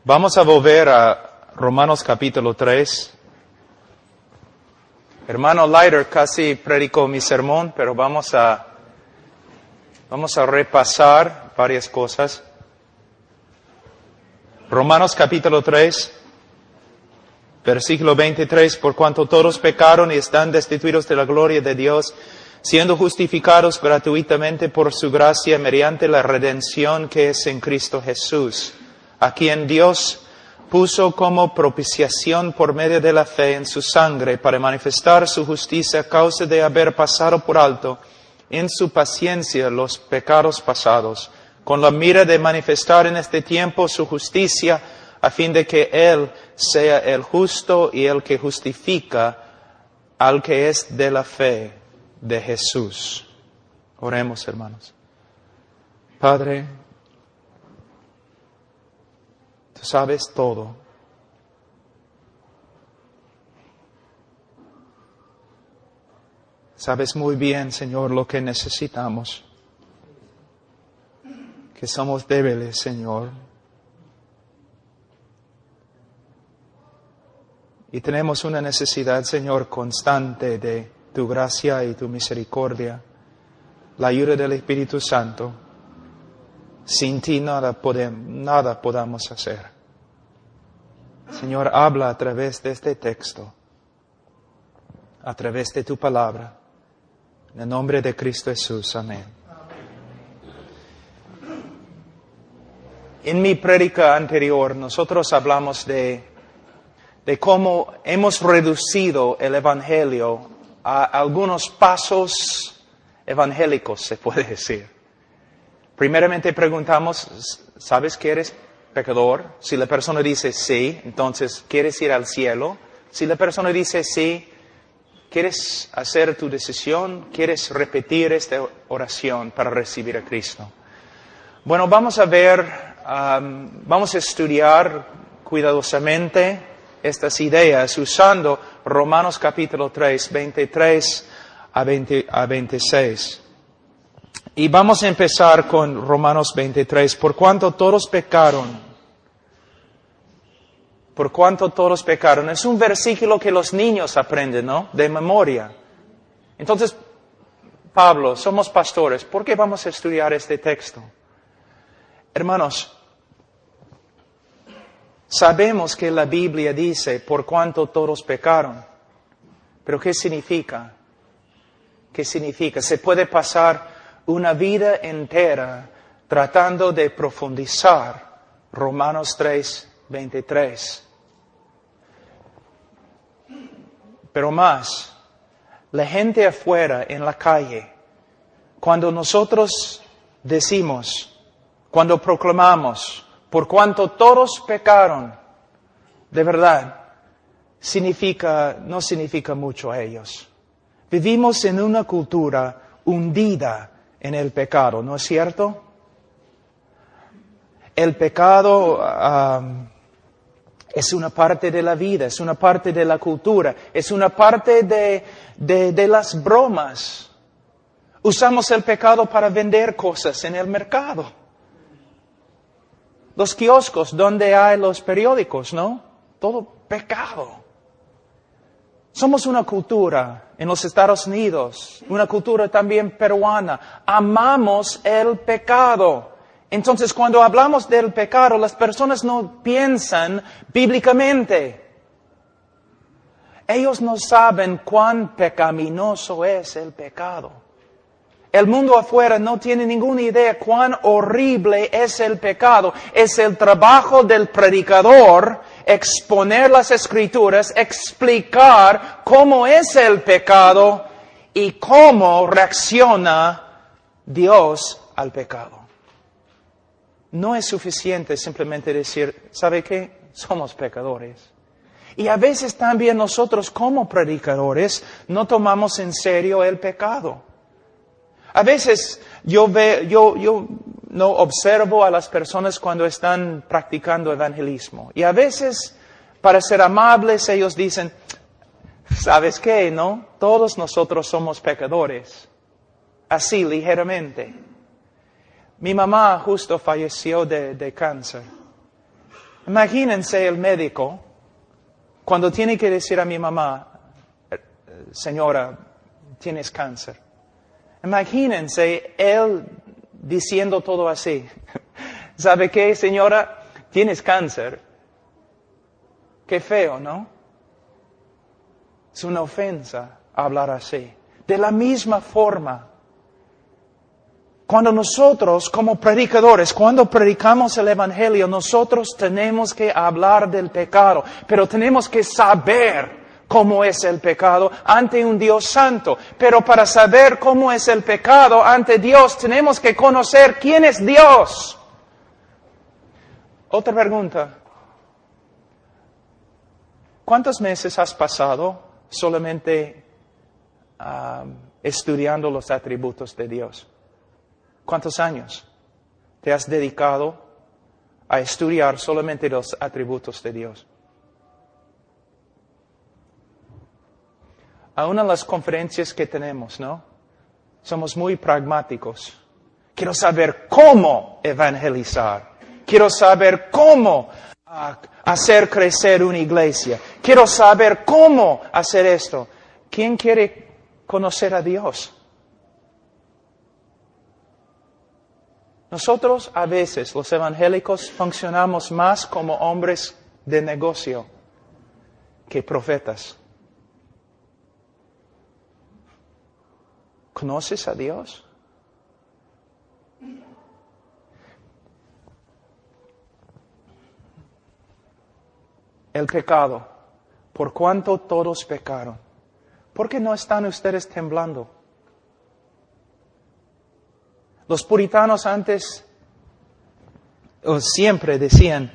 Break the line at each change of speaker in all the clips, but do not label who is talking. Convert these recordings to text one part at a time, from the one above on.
Vamos a volver a Romanos capítulo 3. Hermano Leiter casi predicó mi sermón, pero vamos a repasar varias cosas. Romanos capítulo 3, versículo 23. Por cuanto todos pecaron y están destituidos de la gloria de Dios, siendo justificados gratuitamente por su gracia mediante la redención que es en Cristo Jesús, a quien Dios puso como propiciación por medio de la fe en su sangre para manifestar su justicia a causa de haber pasado por alto en su paciencia los pecados pasados, con la mira de manifestar en este tiempo su justicia, a fin de que Él sea el justo y el que justifica al que es de la fe de Jesús. Oremos, hermanos. Padre, Tú sabes todo. Sabes muy bien, Señor, lo que necesitamos. Que somos débiles, Señor. Y tenemos una necesidad, Señor, constante de Tu gracia y Tu misericordia, la ayuda del Espíritu Santo. Sin Ti nada podamos hacer. Señor, habla a través de este texto, a través de Tu palabra. En el nombre de Cristo Jesús. Amén. En mi prédica anterior, nosotros hablamos de cómo hemos reducido el Evangelio a algunos pasos evangélicos, se puede decir. Primeramente preguntamos, ¿sabes que eres pecador? Si la persona dice sí, entonces ¿quieres ir al cielo? Si la persona dice sí, ¿quieres hacer tu decisión? ¿Quieres repetir esta oración para recibir a Cristo? Bueno, vamos a ver, vamos a estudiar cuidadosamente estas ideas usando Romanos capítulo 3, 23 a 26. Y vamos a empezar con Romanos 23. Por cuanto todos pecaron. Por cuanto todos pecaron. Es un versículo que los niños aprenden, ¿no? De memoria. Entonces, Pablo, somos pastores. ¿Por qué vamos a estudiar este texto? Hermanos, sabemos que la Biblia dice, por cuanto todos pecaron. Pero ¿qué significa? ¿Qué significa? Se puede pasar una vida entera tratando de profundizar Romanos 3, 23. Pero más, la gente afuera en la calle, cuando nosotros decimos, cuando proclamamos, por cuanto todos pecaron, de verdad, no significa mucho a ellos. Vivimos en una cultura hundida en el pecado, ¿no es cierto? El pecado es una parte de la vida, es una parte de la cultura, es una parte de las bromas. Usamos el pecado para vender cosas en el mercado. Los kioscos donde hay los periódicos, ¿no? Todo pecado. Somos una cultura en los Estados Unidos, una cultura también peruana. Amamos el pecado. Entonces, cuando hablamos del pecado, las personas no piensan bíblicamente. Ellos no saben cuán pecaminoso es el pecado. El mundo afuera no tiene ninguna idea cuán horrible es el pecado. Es el trabajo del predicador exponer las Escrituras, explicar cómo es el pecado y cómo reacciona Dios al pecado. No es suficiente simplemente decir, ¿sabe qué? Somos pecadores. Y a veces también nosotros como predicadores no tomamos en serio el pecado. A veces yo no observo a las personas cuando están practicando evangelismo. Y a veces, para ser amables, ellos dicen, ¿sabes qué? ¿No? Todos nosotros somos pecadores. Así, ligeramente. Mi mamá justo falleció de cáncer. Imagínense el médico cuando tiene que decir a mi mamá, señora, tienes cáncer. Imagínense él diciendo todo así. ¿Sabe qué, señora? Tienes cáncer. Qué feo, ¿no? Es una ofensa hablar así. De la misma forma, cuando nosotros como predicadores, cuando predicamos el Evangelio, nosotros tenemos que hablar del pecado, pero tenemos que saber cómo es el pecado ante un Dios santo. Pero para saber cómo es el pecado ante Dios, tenemos que conocer quién es Dios. Otra pregunta. ¿Cuántos meses has pasado solamente estudiando los atributos de Dios? ¿Cuántos años te has dedicado a estudiar solamente los atributos de Dios? Aún en las conferencias que tenemos, ¿no? Somos muy pragmáticos. Quiero saber cómo evangelizar. Quiero saber cómo hacer crecer una iglesia. Quiero saber cómo hacer esto. ¿Quién quiere conocer a Dios? Nosotros a veces, los evangélicos, funcionamos más como hombres de negocio que profetas. ¿Conoces a Dios? El pecado. ¿Por cuánto todos pecaron? ¿Por qué no están ustedes temblando? Los puritanos antes, o siempre decían,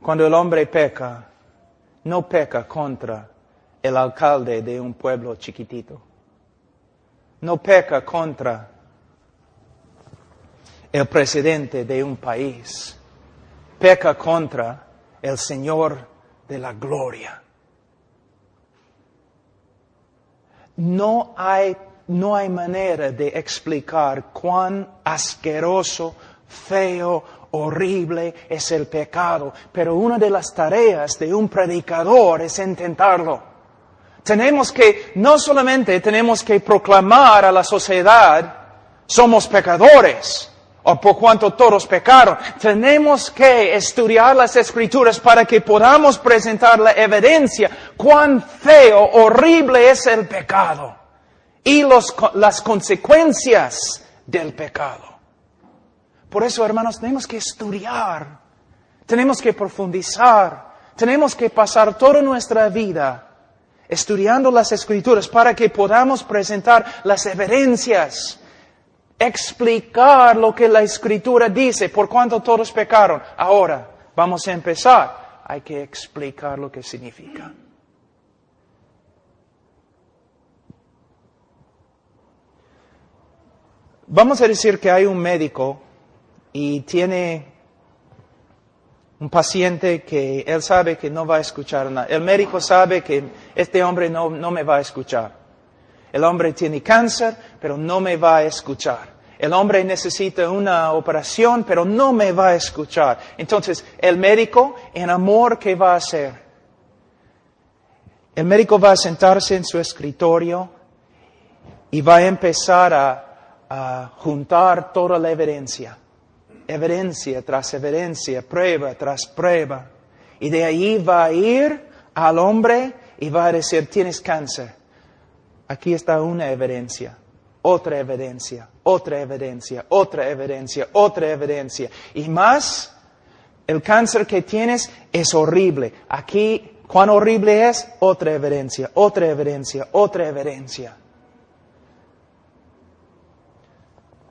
cuando el hombre peca, no peca contra el alcalde de un pueblo chiquitito. No peca contra el presidente de un país. Peca contra el Señor de la gloria. No hay manera de explicar cuán asqueroso, feo, horrible es el pecado, pero una de las tareas de un predicador es intentarlo. No solamente tenemos que proclamar a la sociedad, somos pecadores, o por cuanto todos pecaron. Tenemos que estudiar las Escrituras para que podamos presentar la evidencia cuán feo, horrible es el pecado y las consecuencias del pecado. Por eso, hermanos, tenemos que estudiar, tenemos que profundizar, tenemos que pasar toda nuestra vida estudiando las Escrituras para que podamos presentar las evidencias, explicar lo que la Escritura dice, por cuanto todos pecaron. Ahora, vamos a empezar. Hay que explicar lo que significa. Vamos a decir que hay un médico y tiene un paciente que él sabe que no va a escuchar nada. El médico sabe que este hombre no me va a escuchar. El hombre tiene cáncer, pero no me va a escuchar. El hombre necesita una operación, pero no me va a escuchar. Entonces, el médico, en amor, ¿qué va a hacer? El médico va a sentarse en su escritorio y va a empezar a juntar toda la evidencia. Evidencia tras evidencia, prueba tras prueba. Y de ahí va a ir al hombre y va a decir, tienes cáncer. Aquí está una evidencia, otra evidencia, otra evidencia, otra evidencia, otra evidencia. Y más, el cáncer que tienes es horrible. Aquí, ¿cuán horrible es? Otra evidencia, otra evidencia, otra evidencia.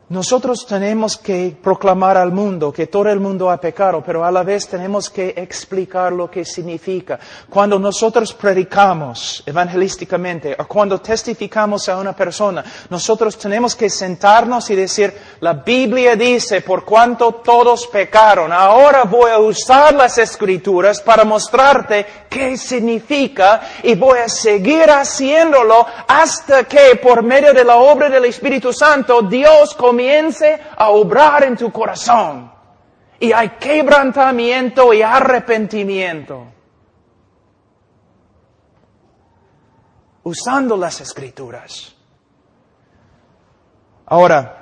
Nosotros tenemos que proclamar al mundo que todo el mundo ha pecado, pero a la vez tenemos que explicar lo que significa. Cuando nosotros predicamos evangelísticamente o cuando testificamos a una persona, nosotros tenemos que sentarnos y decir, la Biblia dice, por cuanto todos pecaron. Ahora voy a usar las Escrituras para mostrarte qué significa y voy a seguir haciéndolo hasta que por medio de la obra del Espíritu Santo Dios comience a obrar en tu corazón Y hay quebrantamiento y arrepentimiento. Usando las Escrituras. Ahora,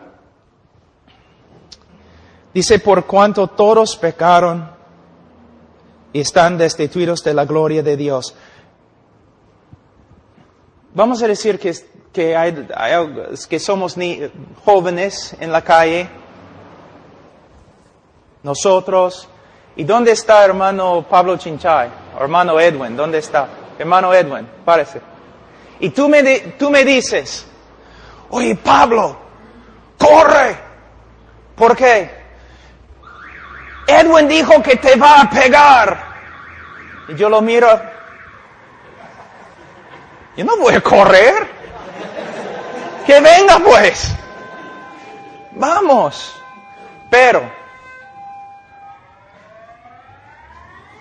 dice, por cuanto todos pecaron y están destituidos de la gloria de Dios. Vamos a decir que somos jóvenes en la calle, nosotros. ¿Y dónde está hermano Pablo Chinchay? O hermano Edwin, ¿dónde está? Hermano Edwin, párese. Y tú me dices, oye Pablo, corre. ¿Por qué? Edwin dijo que te va a pegar. Y yo lo miro. Yo no voy a correr. Que venga pues. Vamos. Pero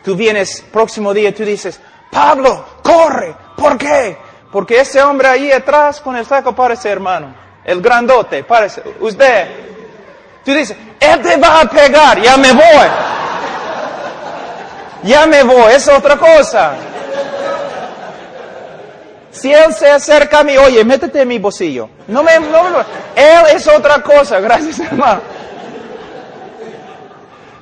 tú vienes, próximo día tú dices, Pablo, corre. ¿Por qué? Porque ese hombre ahí atrás con el saco parece hermano. El grandote, parece. Usted. Tú dices, él te va a pegar. Ya me voy. Ya me voy. Es otra cosa. Si él se acerca a mí, oye, métete en mi bolsillo. No. Él es otra cosa. Gracias, hermano.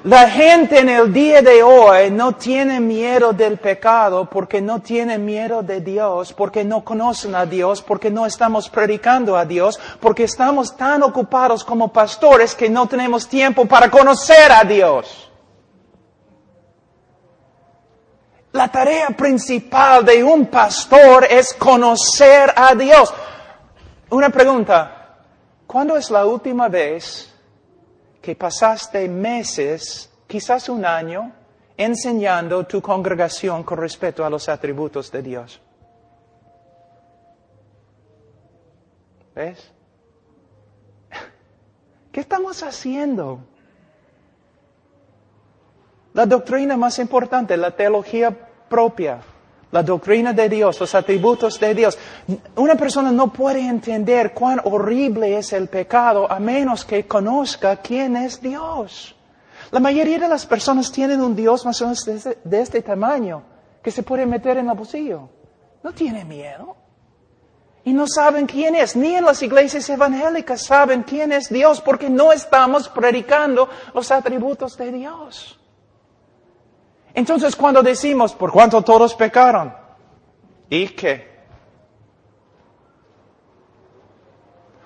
La gente en el día de hoy no tiene miedo del pecado porque no tiene miedo de Dios, porque no conocen a Dios, porque no estamos predicando a Dios, porque estamos tan ocupados como pastores que no tenemos tiempo para conocer a Dios. La tarea principal de un pastor es conocer a Dios. Una pregunta, ¿cuándo es la última vez que pasaste meses, quizás un año, enseñando tu congregación con respecto a los atributos de Dios? ¿Ves? ¿Qué estamos haciendo? La doctrina más importante, la teología propia, la doctrina de Dios, los atributos de Dios. Una persona no puede entender cuán horrible es el pecado a menos que conozca quién es Dios. La mayoría de las personas tienen un Dios más o menos de este tamaño, que se puede meter en el bolsillo. No tiene miedo. Y no saben quién es. Ni en las iglesias evangélicas saben quién es Dios, porque no estamos predicando los atributos de Dios. Entonces cuando decimos, por cuanto todos pecaron, ¿y qué?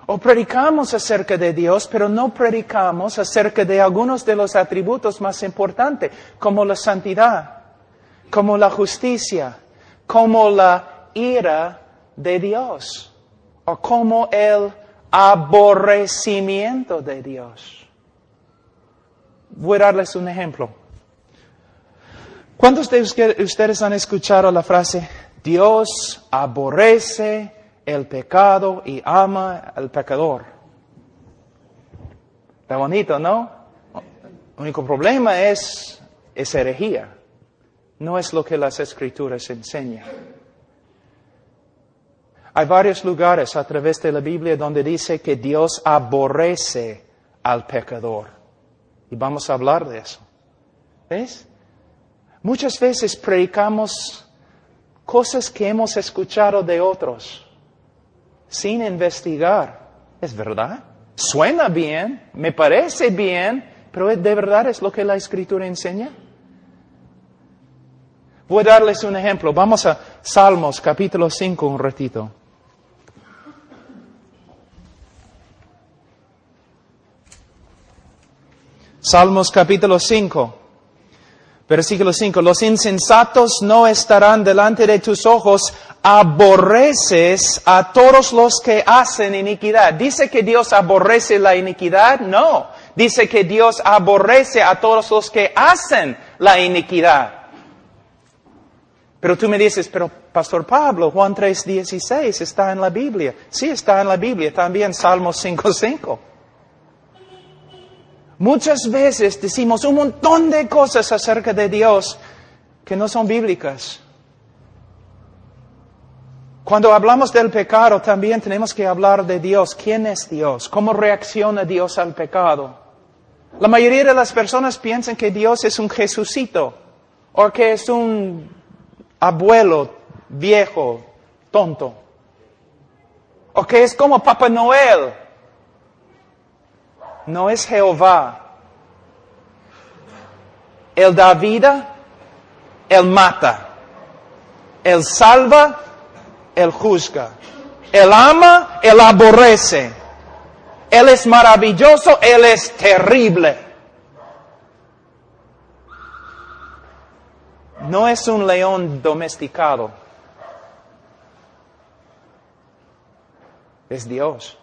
O predicamos acerca de Dios, pero no predicamos acerca de algunos de los atributos más importantes, como la santidad, como la justicia, como la ira de Dios, o como el aborrecimiento de Dios. Voy a darles un ejemplo. ¿Cuántos de ustedes han escuchado la frase, Dios aborrece el pecado y ama al pecador? Está bonito, ¿no? El único problema es herejía. No es lo que las Escrituras enseñan. Hay varios lugares a través de la Biblia donde dice que Dios aborrece al pecador. Y vamos a hablar de eso. ¿Ves? Muchas veces predicamos cosas que hemos escuchado de otros, sin investigar. ¿Es verdad? Suena bien, me parece bien, pero ¿de verdad es lo que la Escritura enseña? Voy a darles un ejemplo. Vamos a Salmos, capítulo 5, un ratito. Salmos, capítulo 5. Versículo 5, los insensatos no estarán delante de tus ojos, aborreces a todos los que hacen iniquidad. ¿Dice que Dios aborrece la iniquidad? No. Dice que Dios aborrece a todos los que hacen la iniquidad. Pero tú me dices, pero Pastor Pablo, Juan 3:16 está en la Biblia. Sí, está en la Biblia, también Salmos 5:5. Muchas veces decimos un montón de cosas acerca de Dios que no son bíblicas. Cuando hablamos del pecado, también tenemos que hablar de Dios. ¿Quién es Dios? ¿Cómo reacciona Dios al pecado? La mayoría de las personas piensan que Dios es un Jesucito o que es un abuelo viejo, tonto, o que es como Papá Noel. No es Jehová. Él da vida, Él mata. Él salva, Él juzga. Él ama, Él aborrece. Él es maravilloso, Él es terrible. No es un león domesticado. Es Dios.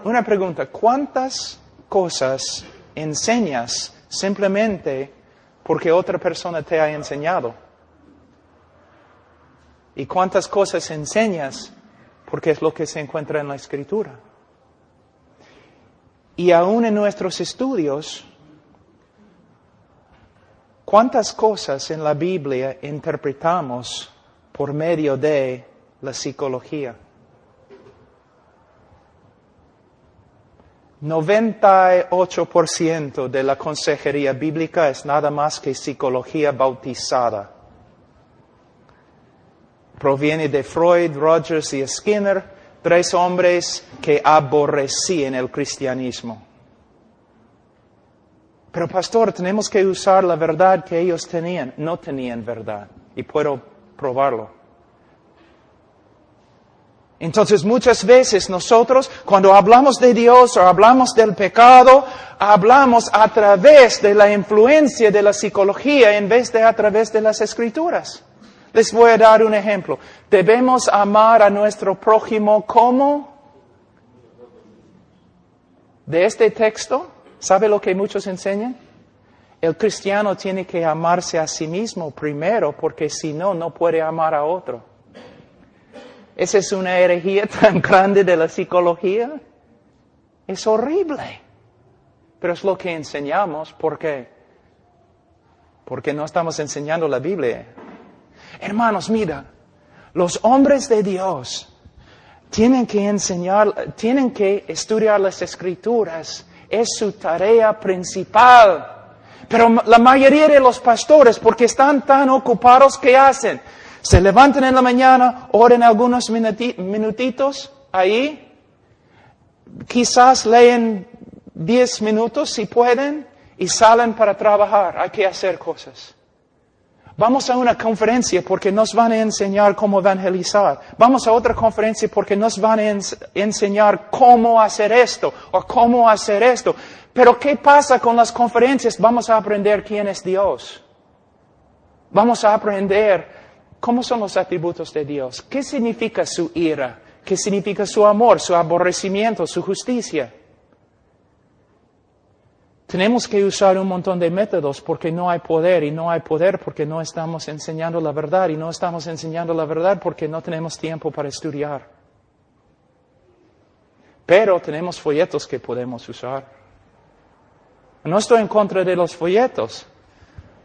Una pregunta, ¿cuántas cosas enseñas simplemente porque otra persona te ha enseñado? ¿Y cuántas cosas enseñas porque es lo que se encuentra en la Escritura? Y aún en nuestros estudios, ¿cuántas cosas en la Biblia interpretamos por medio de la psicología? 98% de la consejería bíblica es nada más que psicología bautizada. Proviene de Freud, Rogers y Skinner, 3 hombres que aborrecían el cristianismo. Pero pastor, tenemos que usar la verdad que ellos tenían. No tenían verdad, y puedo probarlo. Entonces muchas veces nosotros, cuando hablamos de Dios o hablamos del pecado, hablamos a través de la influencia de la psicología en vez de a través de las Escrituras. Les voy a dar un ejemplo. Debemos amar a nuestro prójimo como. De este texto, ¿sabe lo que muchos enseñan? El cristiano tiene que amarse a sí mismo primero, porque si no, no puede amar a otro. Esa es una herejía tan grande de la psicología. Es horrible. Pero es lo que enseñamos. ¿Por qué? Porque no estamos enseñando la Biblia. Hermanos, mira, los hombres de Dios tienen que estudiar las Escrituras. Es su tarea principal. Pero la mayoría de los pastores, porque están tan ocupados, ¿qué hacen? Se levantan en la mañana, oran algunos minutitos ahí, quizás leen 10 minutos si pueden y salen para trabajar. Hay que hacer cosas. Vamos a una conferencia porque nos van a enseñar cómo evangelizar. Vamos a otra conferencia porque nos van a enseñar cómo hacer esto o cómo hacer esto. Pero ¿qué pasa con las conferencias? Vamos a aprender quién es Dios. Vamos a aprender cómo son los atributos de Dios. ¿Qué significa su ira? ¿Qué significa su amor, su aborrecimiento, su justicia? Tenemos que usar un montón de métodos porque no hay poder, y no hay poder porque no estamos enseñando la verdad, y no estamos enseñando la verdad porque no tenemos tiempo para estudiar. Pero tenemos folletos que podemos usar. No estoy en contra de los folletos.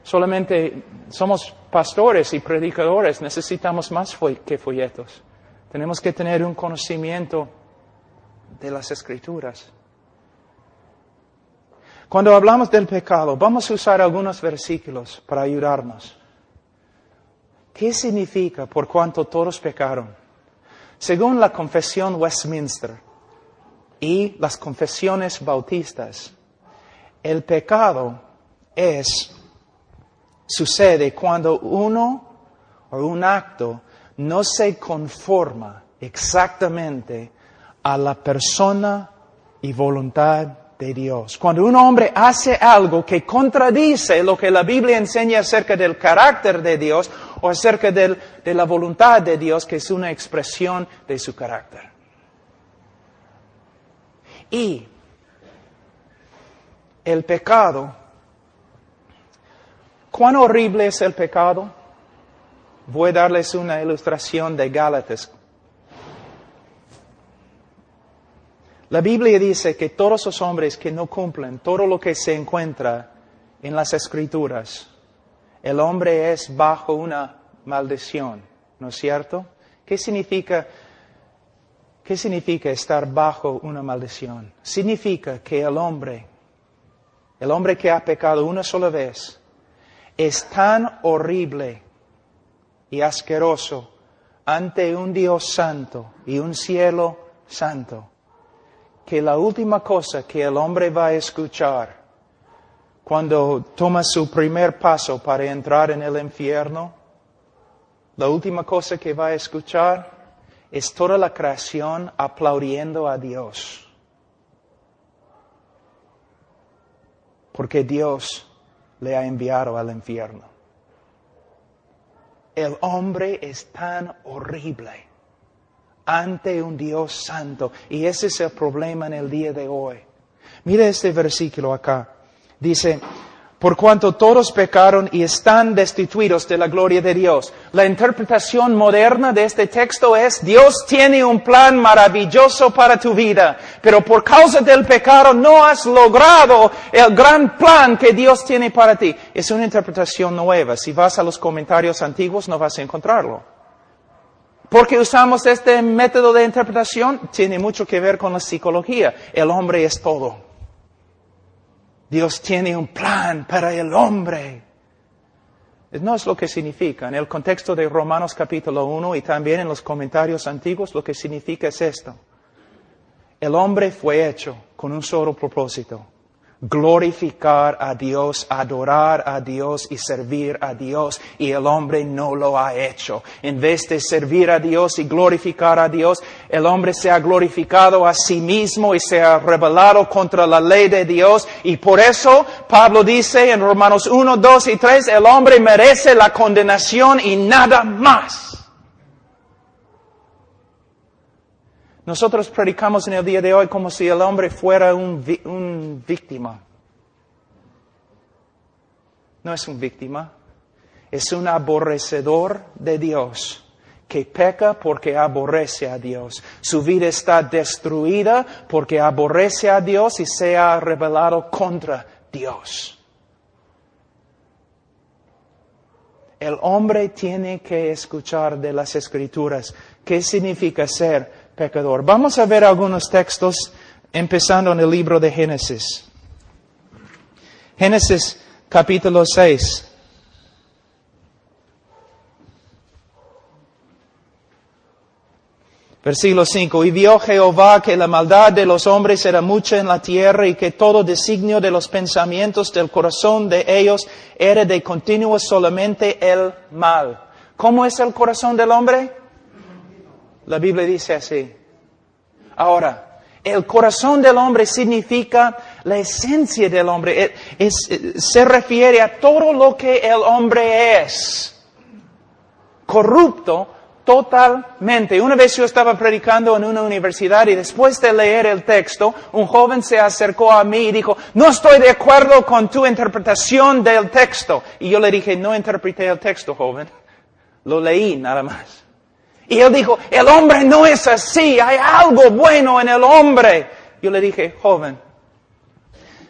Solamente somos pastores y predicadores, necesitamos más que folletos. Tenemos que tener un conocimiento de las Escrituras. Cuando hablamos del pecado, vamos a usar algunos versículos para ayudarnos. ¿Qué significa por cuanto todos pecaron? Según la Confesión Westminster y las confesiones bautistas, el pecado sucede cuando uno o un acto no se conforma exactamente a la persona y voluntad de Dios. Cuando un hombre hace algo que contradice lo que la Biblia enseña acerca del carácter de Dios o acerca de la voluntad de Dios, que es una expresión de su carácter. Y el pecado, ¿cuán horrible es el pecado? Voy a darles una ilustración de Gálatas. La Biblia dice que todos los hombres que no cumplen todo lo que se encuentra en las Escrituras, el hombre es bajo una maldición, ¿no es cierto? ¿Qué significa ¿Qué significa estar bajo una maldición? Significa que el hombre que ha pecado una sola vez, es tan horrible y asqueroso ante un Dios santo y un cielo santo, que la última cosa que el hombre va a escuchar cuando toma su primer paso para entrar en el infierno, la última cosa que va a escuchar es toda la creación aplaudiendo a Dios. Porque Dios le ha enviado al infierno. El hombre es tan horrible ante un Dios santo. Y ese es el problema en el día de hoy. Mira este versículo acá. Dice, por cuanto todos pecaron y están destituidos de la gloria de Dios. La interpretación moderna de este texto es, Dios tiene un plan maravilloso para tu vida, pero por causa del pecado no has logrado el gran plan que Dios tiene para ti. Es una interpretación nueva. Si vas a los comentarios antiguos no vas a encontrarlo. ¿Por qué usamos este método de interpretación? Tiene mucho que ver con la psicología. El hombre es todo. Dios tiene un plan para el hombre. No es lo que significa. En el contexto de Romanos capítulo 1 y también en los comentarios antiguos, lo que significa es esto. El hombre fue hecho con un solo propósito. Glorificar a Dios, adorar a Dios y servir a Dios. Y el hombre no lo ha hecho. En vez de servir a Dios y glorificar a Dios, el hombre se ha glorificado a sí mismo y se ha rebelado contra la ley de Dios. Y por eso Pablo dice en Romanos 1, 2 y 3, el hombre merece la condenación y nada más. Nosotros predicamos en el día de hoy como si el hombre fuera un víctima. No es un víctima, es un aborrecedor de Dios, que peca porque aborrece a Dios. Su vida está destruida porque aborrece a Dios y se ha rebelado contra Dios. El hombre tiene que escuchar de las Escrituras qué significa ser pecador. Vamos a ver algunos textos empezando en el libro de Génesis. Génesis capítulo 6. Versículo 5. Y vio Jehová que la maldad de los hombres era mucha en la tierra y que todo designio de los pensamientos del corazón de ellos era de continuo solamente el mal. ¿Cómo es el corazón del hombre? La Biblia dice así. Ahora, el corazón del hombre significa la esencia del hombre. Se refiere a todo lo que el hombre es. Corrupto totalmente. Una vez yo estaba predicando en una universidad y después de leer el texto, un joven se acercó a mí y dijo, no estoy de acuerdo con tu interpretación del texto. Y yo le dije, no interpreté el texto, joven. Lo leí nada más. Y él dijo, el hombre no es así, hay algo bueno en el hombre. Yo le dije, joven,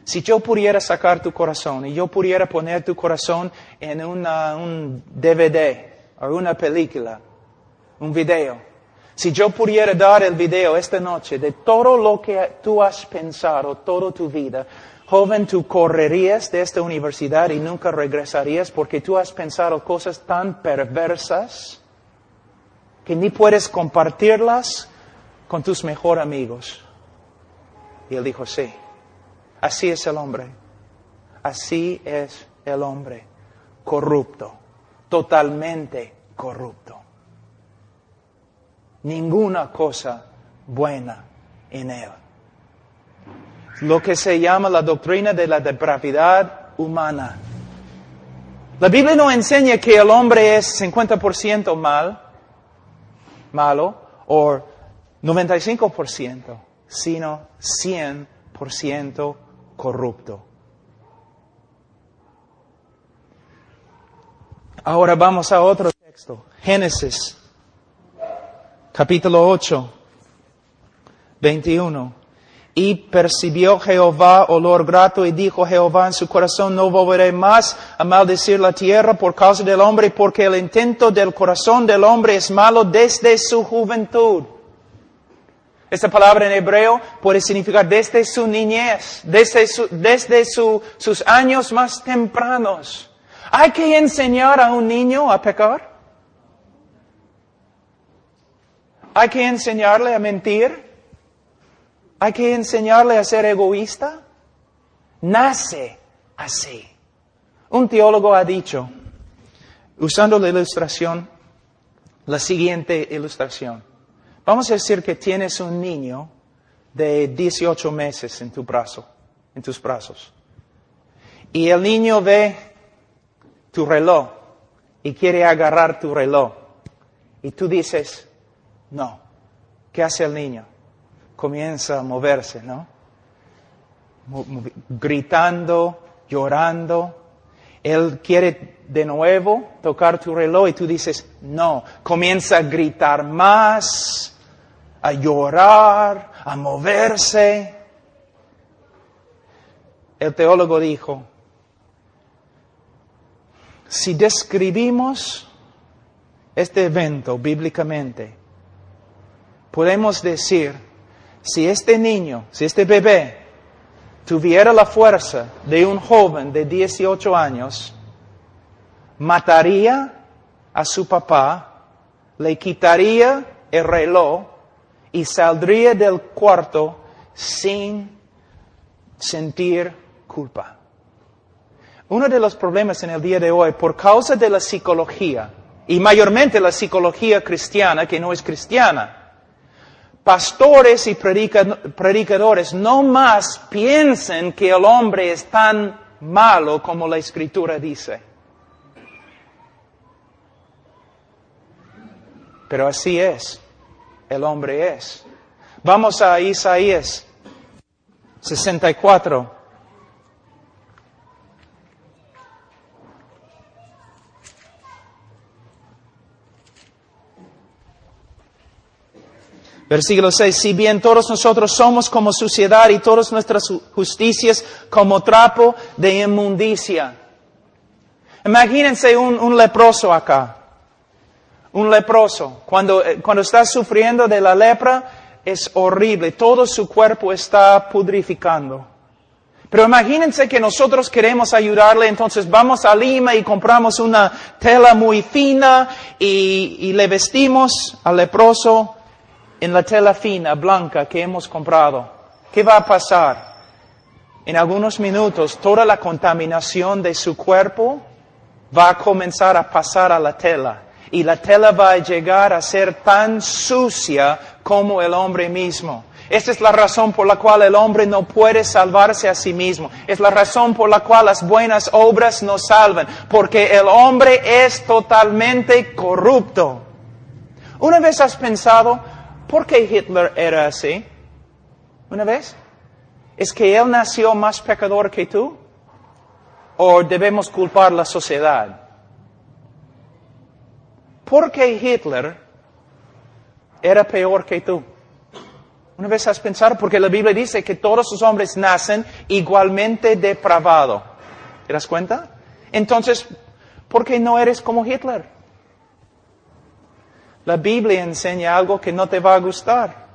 si yo pudiera sacar tu corazón y yo pudiera poner tu corazón en un DVD o una película, un video, si yo pudiera dar el video esta noche de todo lo que tú has pensado toda tu vida, joven, tú correrías de esta universidad y nunca regresarías porque tú has pensado cosas tan perversas que ni puedes compartirlas con tus mejores amigos. Y él dijo, sí, así es el hombre. Así es el hombre. Corrupto. Totalmente corrupto. Ninguna cosa buena en él. Lo que se llama la doctrina de la depravidad humana. La Biblia no enseña que el hombre es 50% malo, o 95%, sino 100% corrupto. Ahora vamos a otro texto. Génesis, capítulo 8, 21. Y percibió Jehová olor grato y dijo Jehová en su corazón, no volveré más a maldecir la tierra por causa del hombre, porque el intento del corazón del hombre es malo desde su juventud. Esta palabra en hebreo puede significar desde su niñez, desde sus años más tempranos. ¿Hay que enseñar a un niño a pecar? ¿Hay que enseñarle a mentir? ¿Hay que enseñarle a ser egoísta? Nace así. Un teólogo ha dicho, usando la ilustración, la siguiente ilustración. Vamos a decir que tienes un niño de 18 meses en tus brazos. Y el niño ve tu reloj y quiere agarrar tu reloj. Y tú dices, no. ¿Qué hace el niño? Comienza a moverse, ¿no? Gritando, llorando. Él quiere de nuevo tocar tu reloj y tú dices, no. Comienza a gritar más, a llorar, a moverse. El teólogo dijo, si describimos este evento bíblicamente, podemos decir, si este niño, si este bebé tuviera la fuerza de un joven de 18 años, mataría a su papá, le quitaría el reloj y saldría del cuarto sin sentir culpa. Uno de los problemas en el día de hoy, por causa de la psicología, y mayormente la psicología cristiana, que no es cristiana, pastores y predicadores no más piensan que el hombre es tan malo como la Escritura dice. Pero así es, el hombre es. Vamos a Isaías 64. Versículo 6, si bien todos nosotros somos como suciedad y todas nuestras justicias como trapo de inmundicia. Imagínense un leproso acá. Un leproso. Cuando está sufriendo de la lepra, es horrible. Todo su cuerpo está pudrificando. Pero imagínense que nosotros queremos ayudarle, entonces vamos a Lima y compramos una tela muy fina y le vestimos al leproso en la tela fina, blanca, que hemos comprado. ¿Qué va a pasar? En algunos minutos, toda la contaminación de su cuerpo va a comenzar a pasar a la tela. Y la tela va a llegar a ser tan sucia como el hombre mismo. Esta es la razón por la cual el hombre no puede salvarse a sí mismo. Es la razón por la cual las buenas obras no salvan. Porque el hombre es totalmente corrupto. ¿Una vez has pensado, por qué Hitler era así? ¿Una vez? ¿Es que él nació más pecador que tú? ¿O debemos culpar a la sociedad? ¿Por qué Hitler era peor que tú? ¿Una vez has pensado? Porque la Biblia dice que todos los hombres nacen igualmente depravados. ¿Te das cuenta? Entonces, ¿por qué no eres como Hitler? La Biblia enseña algo que no te va a gustar.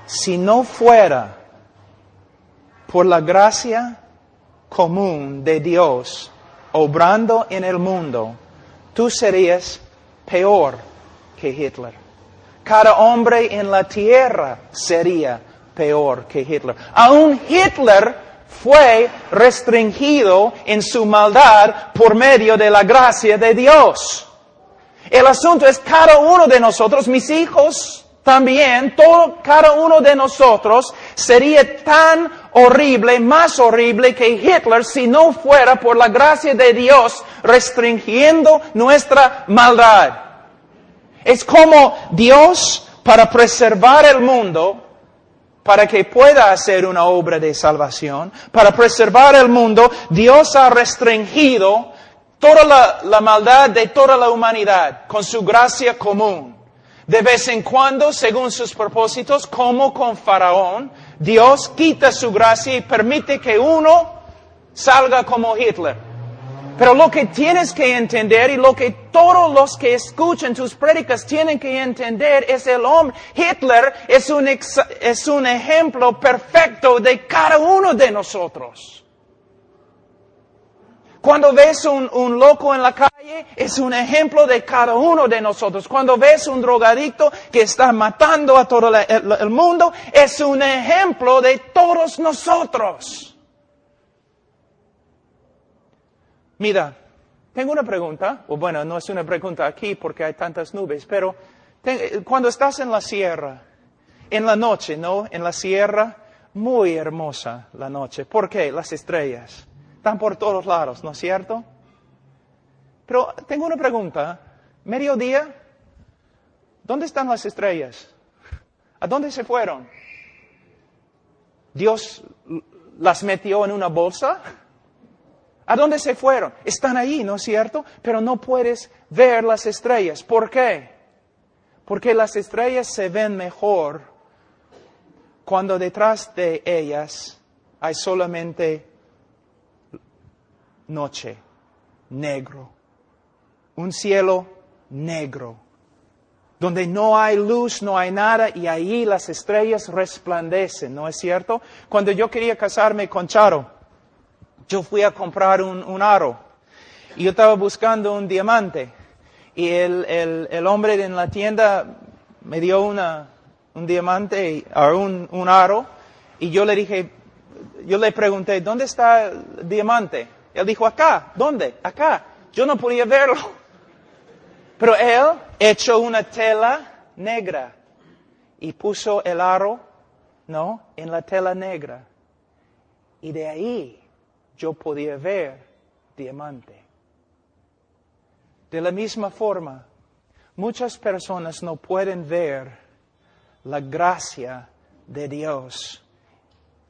Si no fuera por la gracia común de Dios obrando en el mundo, tú serías peor que Hitler. Cada hombre en la tierra sería peor que Hitler. Aún Hitler fue restringido en su maldad por medio de la gracia de Dios. El asunto es cada uno de nosotros, mis hijos también, cada uno de nosotros sería tan horrible, más horrible que Hitler si no fuera por la gracia de Dios restringiendo nuestra maldad. Es como Dios, para preservar el mundo, para que pueda hacer una obra de salvación, para preservar el mundo, Dios ha restringido toda la maldad de toda la humanidad con su gracia común. De vez en cuando, según sus propósitos, como con Faraón, Dios quita su gracia y permite que uno salga como Hitler. Pero lo que tienes que entender y lo que todos los que escuchan tus prédicas tienen que entender es el hombre. Hitler es un ejemplo perfecto de cada uno de nosotros. Cuando ves un loco en la calle, es un ejemplo de cada uno de nosotros. Cuando ves un drogadicto que está matando a todo el mundo, es un ejemplo de todos nosotros. Mira, tengo una pregunta, o bueno, no es una pregunta aquí porque hay tantas nubes, pero cuando estás en la sierra, en la noche, ¿no? En la sierra, muy hermosa la noche. ¿Por qué? Las estrellas. Están por todos lados, ¿no es cierto? Pero tengo una pregunta. Mediodía, ¿dónde están las estrellas? ¿A dónde se fueron? ¿Dios las metió en una bolsa? ¿A dónde se fueron? Están ahí, ¿no es cierto? Pero no puedes ver las estrellas. ¿Por qué? Porque las estrellas se ven mejor cuando detrás de ellas hay solamente noche, negro, un cielo negro, donde no hay luz, no hay nada, y ahí las estrellas resplandecen, ¿no es cierto? Cuando yo quería casarme con Charo, yo fui a comprar un aro, y yo estaba buscando un diamante, y el hombre en la tienda me dio un diamante, un aro, y yo le pregunté, ¿dónde está el diamante? Él dijo, acá. ¿Dónde? Acá. Yo no podía verlo. Pero él echó una tela negra y puso el aro, ¿no? En la tela negra. Y de ahí yo podía ver diamante. De la misma forma, muchas personas no pueden ver la gracia de Dios,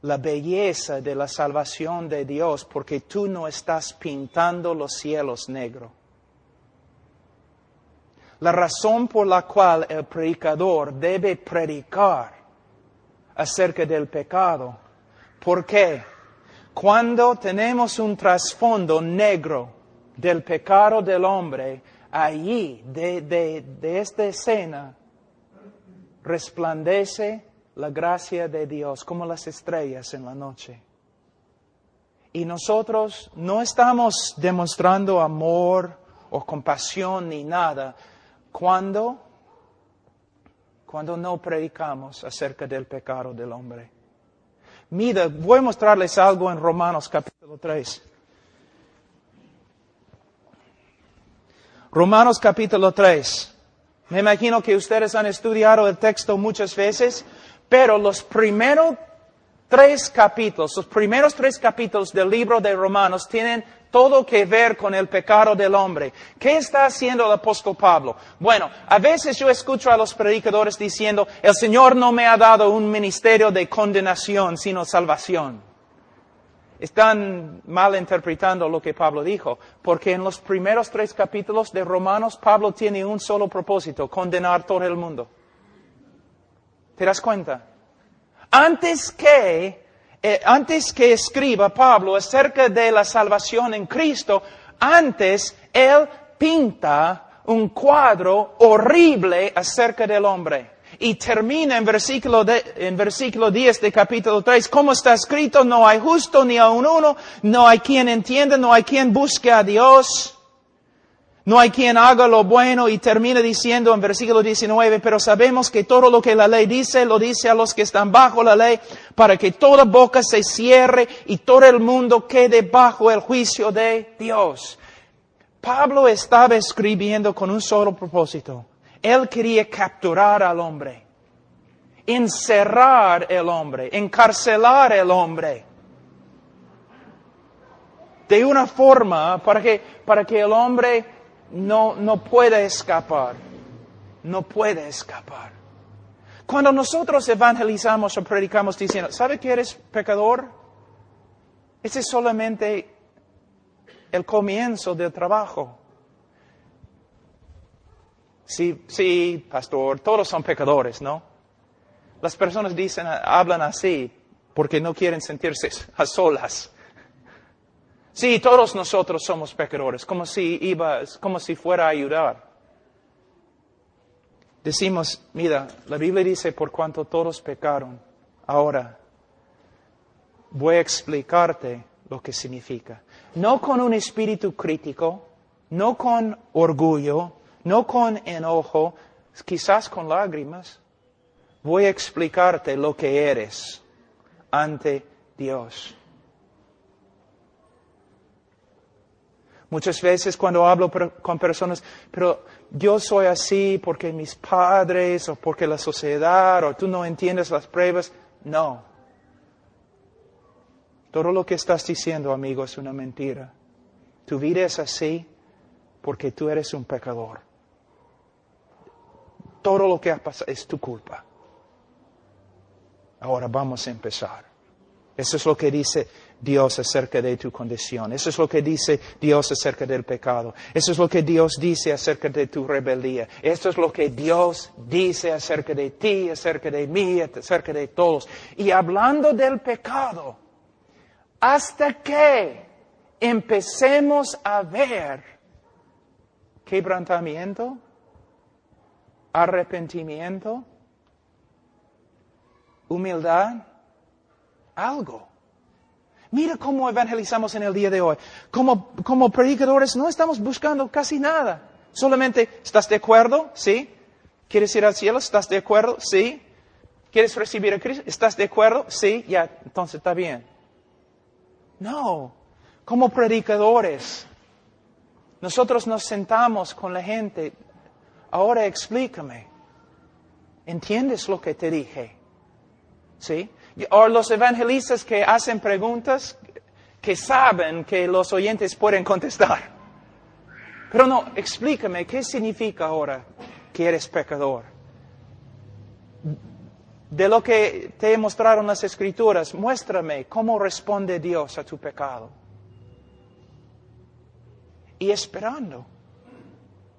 la belleza de la salvación de Dios, porque tú no estás pintando los cielos negros. La razón por la cual el predicador debe predicar acerca del pecado. ¿Por qué? Cuando tenemos un trasfondo negro del pecado del hombre, allí, de esta escena, resplandece la gracia de Dios como las estrellas en la noche. Y nosotros no estamos demostrando amor o compasión ni nada cuando no predicamos acerca del pecado del hombre. Mira, voy a mostrarles algo en Romanos capítulo 3. Romanos capítulo 3. Me imagino que ustedes han estudiado el texto muchas veces, pero los primeros tres capítulos del libro de Romanos tienen todo que ver con el pecado del hombre. ¿Qué está haciendo el apóstol Pablo? Bueno, a veces yo escucho a los predicadores diciendo, el Señor no me ha dado un ministerio de condenación, sino salvación. Están malinterpretando lo que Pablo dijo, porque en los primeros 3 capítulos de Romanos, Pablo tiene un solo propósito, condenar todo el mundo. ¿Te das cuenta? Antes que escriba Pablo acerca de la salvación en Cristo, antes él pinta un cuadro horrible acerca del hombre. Y termina en versículo 10 de capítulo 3, como está escrito, no hay justo ni aun uno, no hay quien entienda, no hay quien busque a Dios, no hay quien haga lo bueno. Y termina diciendo en versículo 19, pero sabemos que todo lo que la ley dice, lo dice a los que están bajo la ley, para que toda boca se cierre y todo el mundo quede bajo el juicio de Dios. Pablo estaba escribiendo con un solo propósito. Él quería capturar al hombre, encerrar el hombre, encarcelar el hombre. De una forma para que el hombre no pueda escapar. No puede escapar. Cuando nosotros evangelizamos o predicamos diciendo, ¿sabe que eres pecador? Ese es solamente el comienzo del trabajo. Sí, pastor, todos son pecadores, ¿no? Las personas hablan así porque no quieren sentirse a solas. Sí, todos nosotros somos pecadores, como si fuera a ayudar. Decimos, mira, la Biblia dice, por cuanto todos pecaron. Ahora, voy a explicarte lo que significa. No con un espíritu crítico, no con orgullo, no con enojo, quizás con lágrimas. Voy a explicarte lo que eres ante Dios. Muchas veces cuando hablo con personas, pero yo soy así porque mis padres o porque la sociedad o tú no entiendes las pruebas. No. Todo lo que estás diciendo, amigo, es una mentira. Tu vida es así porque tú eres un pecador. Todo lo que ha pasado es tu culpa. Ahora vamos a empezar. Eso es lo que dice Dios acerca de tu condición. Eso es lo que dice Dios acerca del pecado. Eso es lo que Dios dice acerca de tu rebeldía. Esto es lo que Dios dice acerca de ti, acerca de mí, acerca de todos. Y hablando del pecado, hasta que empecemos a ver quebrantamiento, arrepentimiento, humildad, algo. Mira cómo evangelizamos en el día de hoy. Como predicadores no estamos buscando casi nada. Solamente, ¿estás de acuerdo? ¿Sí? ¿Quieres ir al cielo? ¿Estás de acuerdo? ¿Sí? ¿Quieres recibir a Cristo? ¿Estás de acuerdo? Sí, ya, entonces está bien. No, como predicadores, nosotros nos sentamos con la gente. Ahora explícame. ¿Entiendes lo que te dije? ¿Sí? O los evangelistas que hacen preguntas que saben que los oyentes pueden contestar. Pero no, explícame, ¿qué significa ahora que eres pecador? De lo que te mostraron las Escrituras, muéstrame cómo responde Dios a tu pecado. Y esperando,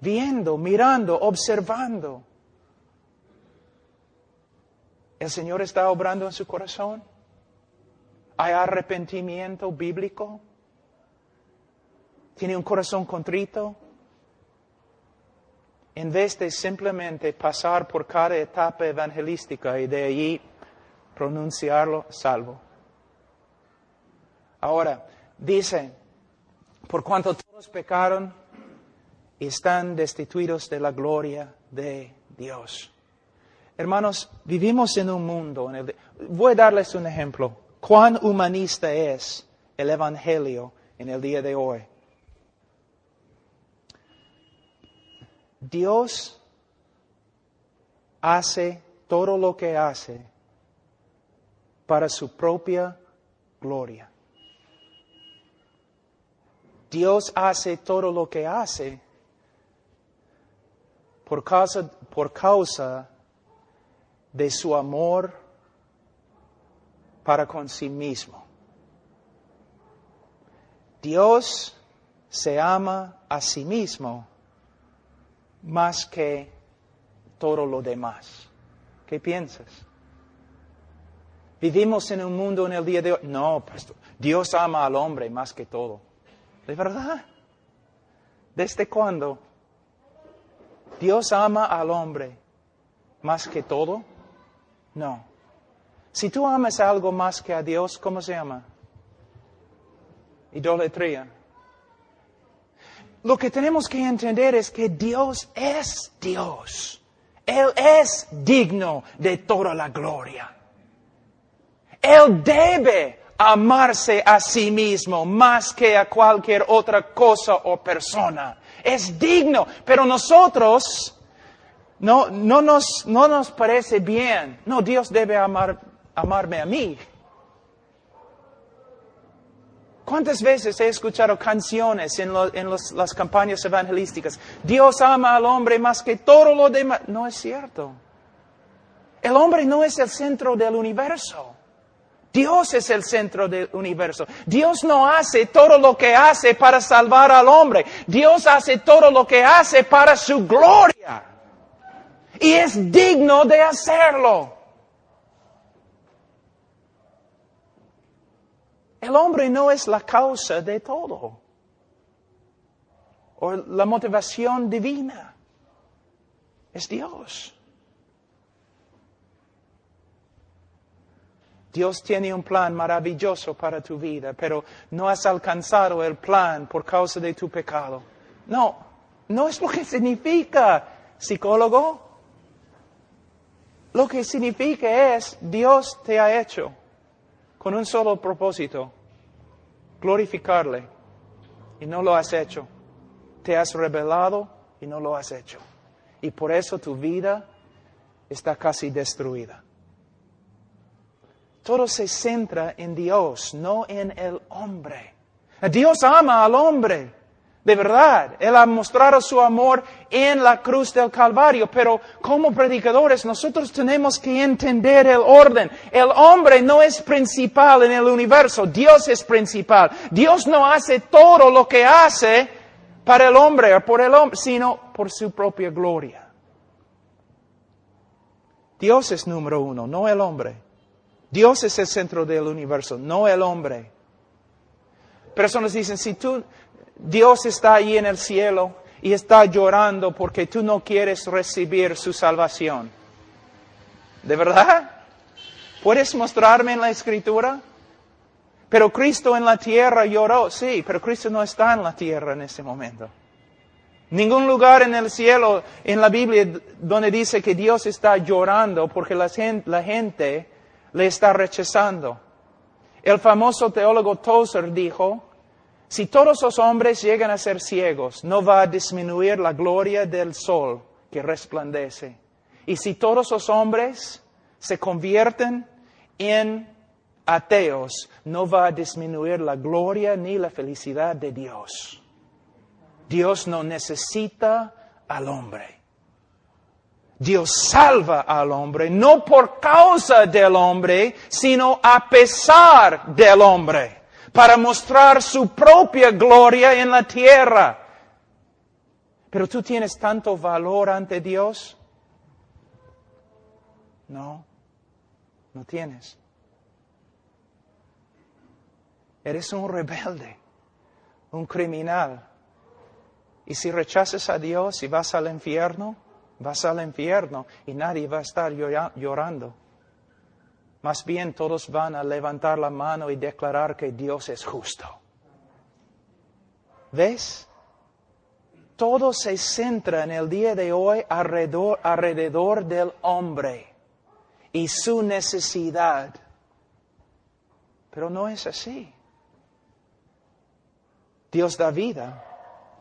viendo, mirando, observando. ¿El Señor está obrando en su corazón? ¿Hay arrepentimiento bíblico? ¿Tiene un corazón contrito? En vez de simplemente pasar por cada etapa evangelística y de allí pronunciarlo salvo. Ahora, dice, por cuanto todos pecaron, están destituidos de la gloria de Dios. Hermanos, vivimos en un mundo, voy a darles un ejemplo. ¿Cuán humanista es el Evangelio en el día de hoy? Dios hace todo lo que hace para su propia gloria. Dios hace todo lo que hace por causa de su amor para con sí mismo. Dios se ama a sí mismo más que todo lo demás. ¿Qué piensas? Vivimos en un mundo en el día de hoy. No, pastor, Dios ama al hombre más que todo. ¿De verdad? ¿Desde cuándo? ¿Dios ama al hombre más que todo? No. Si tú amas algo más que a Dios, ¿cómo se llama? Idolatría. Lo que tenemos que entender es que Dios es Dios. Él es digno de toda la gloria. Él debe amarse a sí mismo más que a cualquier otra cosa o persona. Es digno, pero nosotros no nos parece bien. No, Dios debe amarme a mí. ¿Cuántas veces he escuchado canciones en las campañas evangelísticas? Dios ama al hombre más que todo lo demás. No es cierto. El hombre no es el centro del universo. Dios es el centro del universo. Dios no hace todo lo que hace para salvar al hombre. Dios hace todo lo que hace para su gloria. Y es digno de hacerlo. El hombre no es la causa de todo, o la motivación divina. Es Dios. Dios tiene un plan maravilloso para tu vida, pero no has alcanzado el plan por causa de tu pecado. No es lo que significa, psicólogo. Lo que significa es, Dios te ha hecho con un solo propósito, glorificarle, y no lo has hecho. Te has rebelado y no lo has hecho. Y por eso tu vida está casi destruida. Todo se centra en Dios, no en el hombre. Dios ama al hombre, de verdad. Él ha mostrado su amor en la cruz del Calvario, pero como predicadores nosotros tenemos que entender el orden. El hombre no es principal en el universo, Dios es principal. Dios no hace todo lo que hace para el hombre o por el hombre, sino por su propia gloria. Dios es número uno, no el hombre. Dios es el centro del universo, no el hombre. Personas dicen, si Dios está ahí en el cielo y está llorando porque tú no quieres recibir su salvación. ¿De verdad? ¿Puedes mostrarme en la Escritura? Pero Cristo en la tierra lloró. Sí, pero Cristo no está en la tierra en ese momento. Ningún lugar en el cielo, en la Biblia, donde dice que Dios está llorando porque la gente le está rechazando. El famoso teólogo Tozer dijo, si todos los hombres llegan a ser ciegos, no va a disminuir la gloria del sol que resplandece. Y si todos los hombres se convierten en ateos, no va a disminuir la gloria ni la felicidad de Dios. Dios no necesita al hombre. Dios salva al hombre, no por causa del hombre, sino a pesar del hombre, para mostrar su propia gloria en la tierra. Pero tú tienes tanto valor ante Dios. No tienes. Eres un rebelde, un criminal. Y si rechazas a Dios y vas al infierno y nadie va a estar llorando. Más bien todos van a levantar la mano y declarar que Dios es justo. ¿Ves? Todo se centra en el día de hoy alrededor del hombre y su necesidad. Pero no es así. Dios da vida,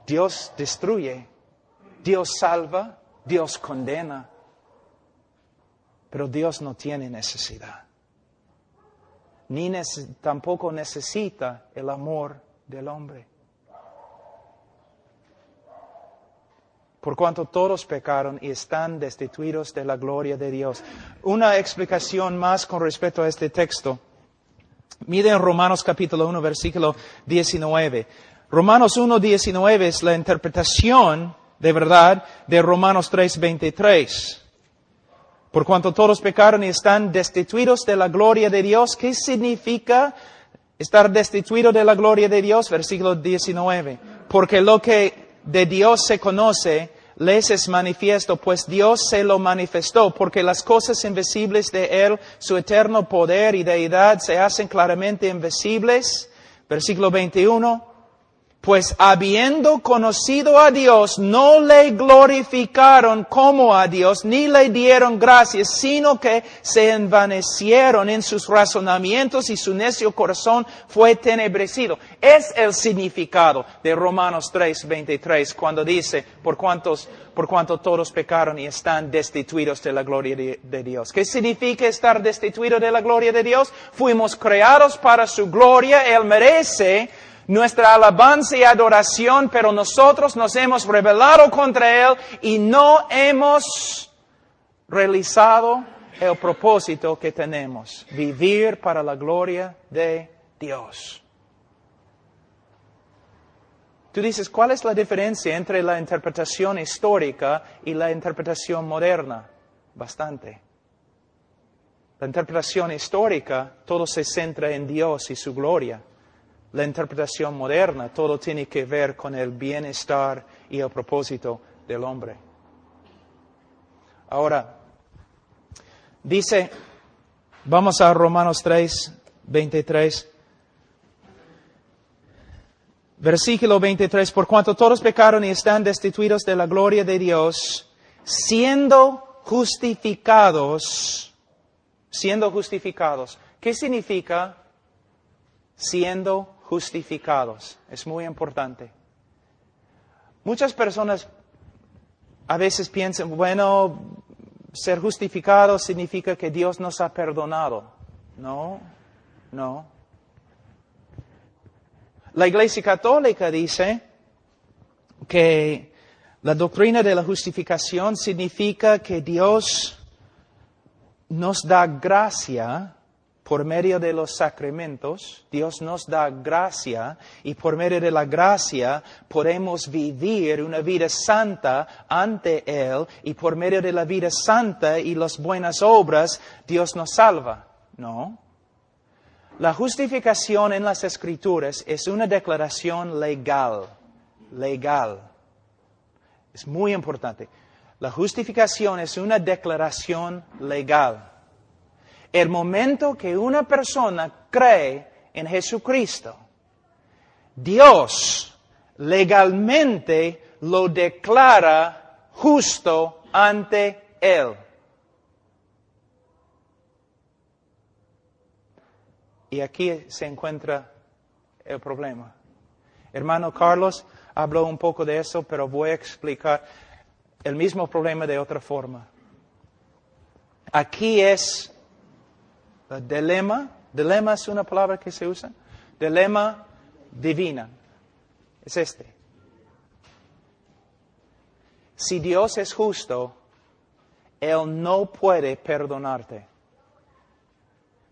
Dios destruye, Dios salva, Dios condena. Pero Dios no tiene necesidad. Tampoco necesita el amor del hombre. Por cuanto todos pecaron y están destituidos de la gloria de Dios. Una explicación más con respecto a este texto. Miren Romanos capítulo 1, versículo 19. Romanos 1, 19 es la interpretación, de verdad, de Romanos 3, 23. Por cuanto todos pecaron y están destituidos de la gloria de Dios. ¿Qué significa estar destituido de la gloria de Dios? Versículo 19. Porque lo que de Dios se conoce, les es manifiesto, pues Dios se lo manifestó, porque las cosas invisibles de Él, su eterno poder y deidad, se hacen claramente invisibles. Versículo 21. Pues habiendo conocido a Dios, no le glorificaron como a Dios, ni le dieron gracias, sino que se envanecieron en sus razonamientos y su necio corazón fue tenebrecido. Es el significado de Romanos 3, 23, cuando dice, por cuanto todos pecaron y están destituidos de la gloria de Dios. ¿Qué significa estar destituido de la gloria de Dios? Fuimos creados para su gloria, Él merece nuestra alabanza y adoración, pero nosotros nos hemos rebelado contra Él y no hemos realizado el propósito que tenemos, vivir para la gloria de Dios. Tú dices, ¿cuál es la diferencia entre la interpretación histórica y la interpretación moderna? Bastante. La interpretación histórica, todo se centra en Dios y su gloria. la interpretación moderna, todo tiene que ver con el bienestar y el propósito del hombre. Ahora, dice, vamos a Romanos 3, 23. Versículo 23, por cuanto todos pecaron y están destituidos de la gloria de Dios, siendo justificados. ¿Qué significa siendo justificados? Es muy importante. Muchas personas a veces piensan, bueno, ser justificado significa que Dios nos ha perdonado. No. La Iglesia Católica dice que la doctrina de la justificación significa que Dios nos da gracia por medio de los sacramentos. Dios nos da gracia y por medio de la gracia podemos vivir una vida santa ante Él y por medio de la vida santa y las buenas obras Dios nos salva. No. La justificación en las Escrituras es una declaración legal. Es muy importante. La justificación es una declaración legal. El momento que una persona cree en Jesucristo, Dios legalmente lo declara justo ante Él. Y aquí se encuentra el problema. Hermano Carlos habló un poco de eso, pero voy a explicar el mismo problema de otra forma. Aquí es el dilema. Dilema es una palabra que se usa. Dilema divina. Es este. Si Dios es justo, Él no puede perdonarte.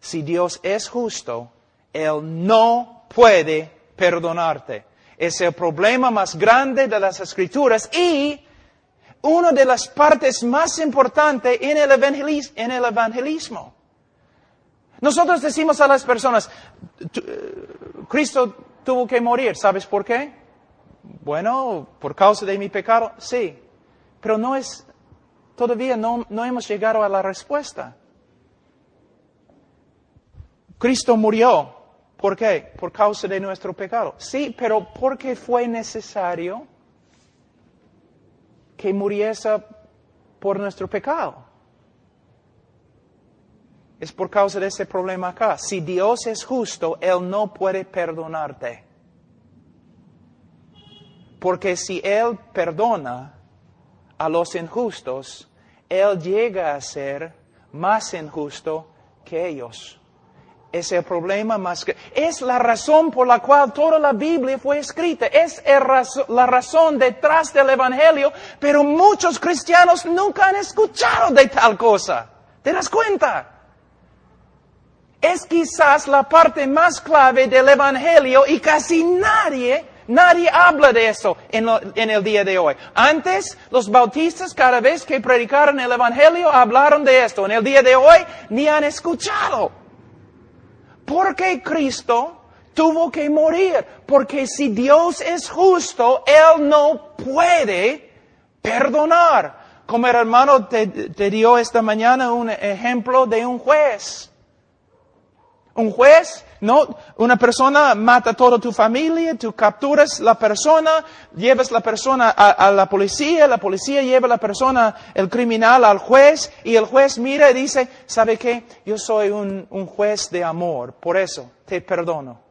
Si Dios es justo, Él no puede perdonarte. Es el problema más grande de las Escrituras y una de las partes más importantes en el evangelismo. Nosotros decimos a las personas, Cristo tuvo que morir, ¿sabes por qué? Bueno, por causa de mi pecado, sí. Pero todavía no hemos llegado a la respuesta. Cristo murió. ¿Por qué? Por causa de nuestro pecado. Sí, pero ¿por qué fue necesario que muriese por nuestro pecado? Es por causa de ese problema acá. Si Dios es justo, Él no puede perdonarte. Porque si Él perdona a los injustos, Él llega a ser más injusto que ellos. Es el problema más grande. Es la razón por la cual toda la Biblia fue escrita. Es la razón detrás del Evangelio, pero muchos cristianos nunca han escuchado de tal cosa. ¿Te das cuenta? Es quizás la parte más clave del Evangelio y casi nadie habla de eso en el día de hoy. Antes, los bautistas cada vez que predicaron el Evangelio hablaron de esto. En el día de hoy ni han escuchado. Porque Cristo tuvo que morir. Porque si Dios es justo, Él no puede perdonar. Como el hermano te dio esta mañana un ejemplo de un juez. Un juez, no, una persona mata a toda tu familia, tú capturas la persona, llevas la persona a la policía lleva la persona, el criminal, al juez, y el juez mira y dice, ¿sabe qué? Yo soy un juez de amor, por eso te perdono.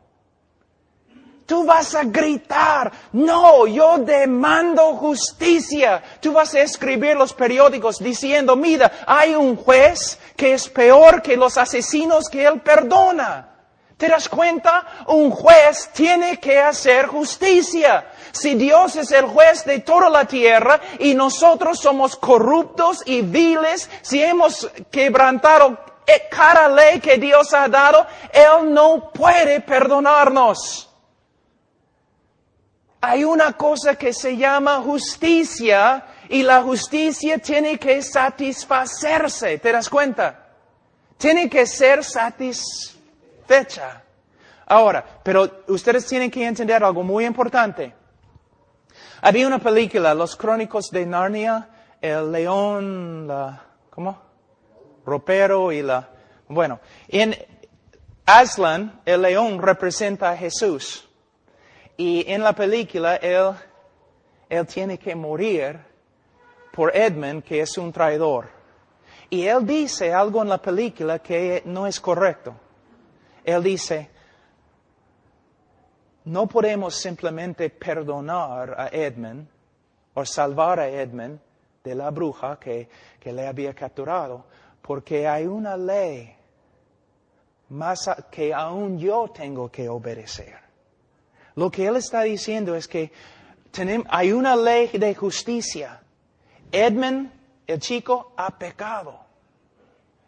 Tú vas a gritar, no, yo demando justicia. Tú vas a escribir los periódicos diciendo, mira, hay un juez que es peor que los asesinos que él perdona. ¿Te das cuenta? Un juez tiene que hacer justicia. Si Dios es el juez de toda la tierra y nosotros somos corruptos y viles, si hemos quebrantado cada ley que Dios ha dado, Él no puede perdonarnos. Hay una cosa que se llama justicia y la justicia tiene que satisfacerse. ¿Te das cuenta? Tiene que ser satisfecha. Ahora, pero ustedes tienen que entender algo muy importante. Había una película, Los Crónicos de Narnia, el león, ¿cómo? Ropero y bueno, en Aslan, el león representa a Jesús. Y en la película, él tiene que morir por Edmund, que es un traidor. Y él dice algo en la película que no es correcto. Él dice, no podemos simplemente perdonar a Edmund o salvar a Edmund de la bruja que le había capturado, porque hay una ley más que aún yo tengo que obedecer. Lo que él está diciendo es que hay una ley de justicia. Edmund, el chico, ha pecado.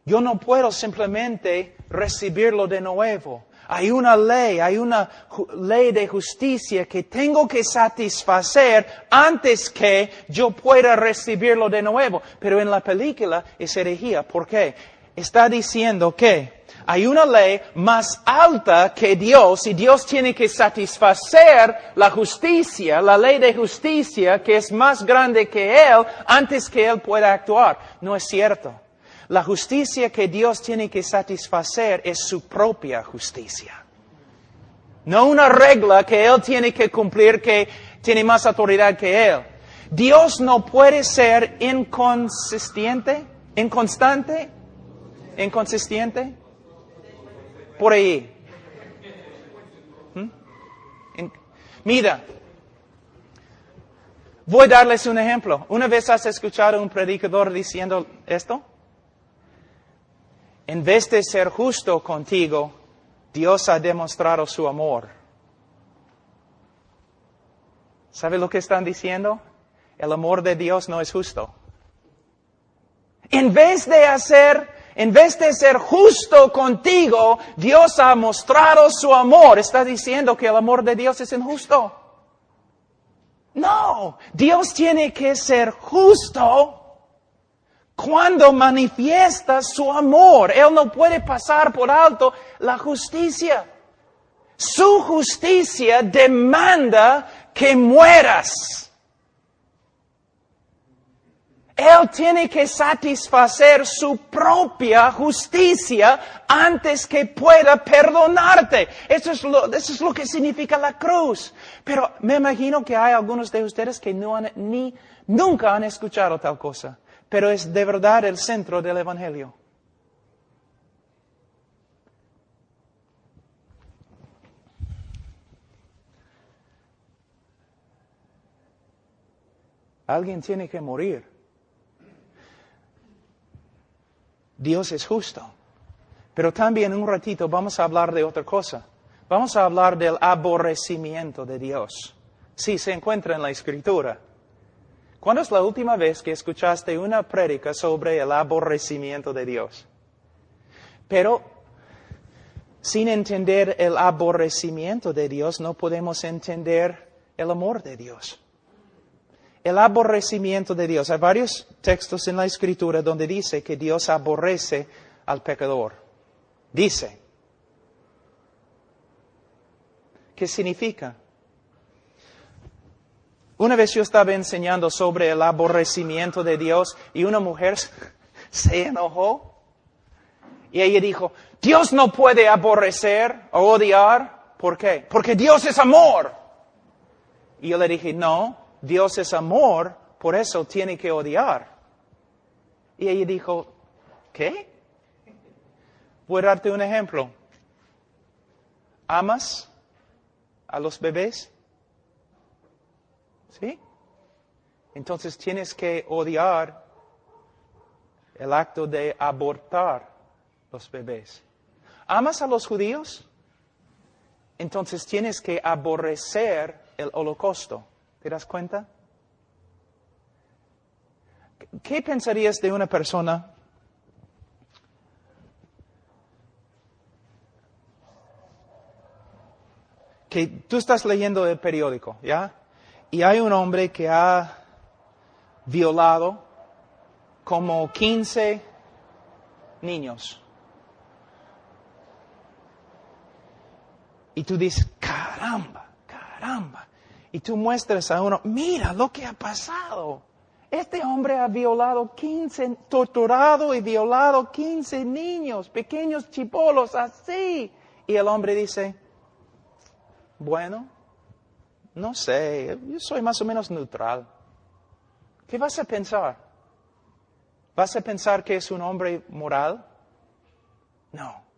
Yo no puedo simplemente recibirlo de nuevo. Hay una ley de justicia que tengo que satisfacer antes que yo pueda recibirlo de nuevo. Pero en la película es herejía. ¿Por qué? Está diciendo que hay una ley más alta que Dios y Dios tiene que satisfacer la justicia, la ley de justicia que es más grande que Él antes que Él pueda actuar. No es cierto. La justicia que Dios tiene que satisfacer es su propia justicia. No una regla que Él tiene que cumplir que tiene más autoridad que Él. Dios no puede ser inconsistente. Por ahí. Mira, voy a darles un ejemplo. ¿Una vez has escuchado a un predicador diciendo esto? En vez de ser justo contigo, Dios ha demostrado su amor. ¿Sabe lo que están diciendo? El amor de Dios no es justo. En vez de ser justo contigo, Dios ha mostrado su amor. Está diciendo que el amor de Dios es injusto. No, Dios tiene que ser justo cuando manifiesta su amor. Él no puede pasar por alto la justicia. Su justicia demanda que mueras. Él tiene que satisfacer su propia justicia antes que pueda perdonarte. Eso es lo que significa la cruz. Pero me imagino que hay algunos de ustedes que nunca han escuchado tal cosa. Pero es de verdad el centro del Evangelio. Alguien tiene que morir. Dios es justo. Pero también un ratito vamos a hablar de otra cosa. Vamos a hablar del aborrecimiento de Dios. Sí, se encuentra en la Escritura. ¿Cuándo es la última vez que escuchaste una prédica sobre el aborrecimiento de Dios? Pero sin entender el aborrecimiento de Dios no podemos entender el amor de Dios. El aborrecimiento de Dios. Hay varios textos en la Escritura donde dice que Dios aborrece al pecador. Dice. ¿Qué significa? Una vez yo estaba enseñando sobre el aborrecimiento de Dios y una mujer se enojó. Y ella dijo, Dios no puede aborrecer o odiar. ¿Por qué? Porque Dios es amor. Y yo le dije, no, Dios es amor, por eso tiene que odiar. Y ella dijo, ¿qué? Voy a darte un ejemplo. ¿Amas a los bebés? ¿Sí? Entonces tienes que odiar el acto de abortar los bebés. ¿Amas a los judíos? Entonces tienes que aborrecer el holocausto. ¿Te das cuenta? ¿Qué pensarías de una persona que tú estás leyendo el periódico, ¿ya? Y hay un hombre que ha violado como 15 niños. Y tú dices, caramba, caramba. Y tú muestras a uno, mira lo que ha pasado. Este hombre ha torturado y violado 15 niños, pequeños chibolos, así. Y el hombre dice, bueno, no sé, yo soy más o menos neutral. ¿Qué vas a pensar? ¿Vas a pensar que es un hombre moral? No.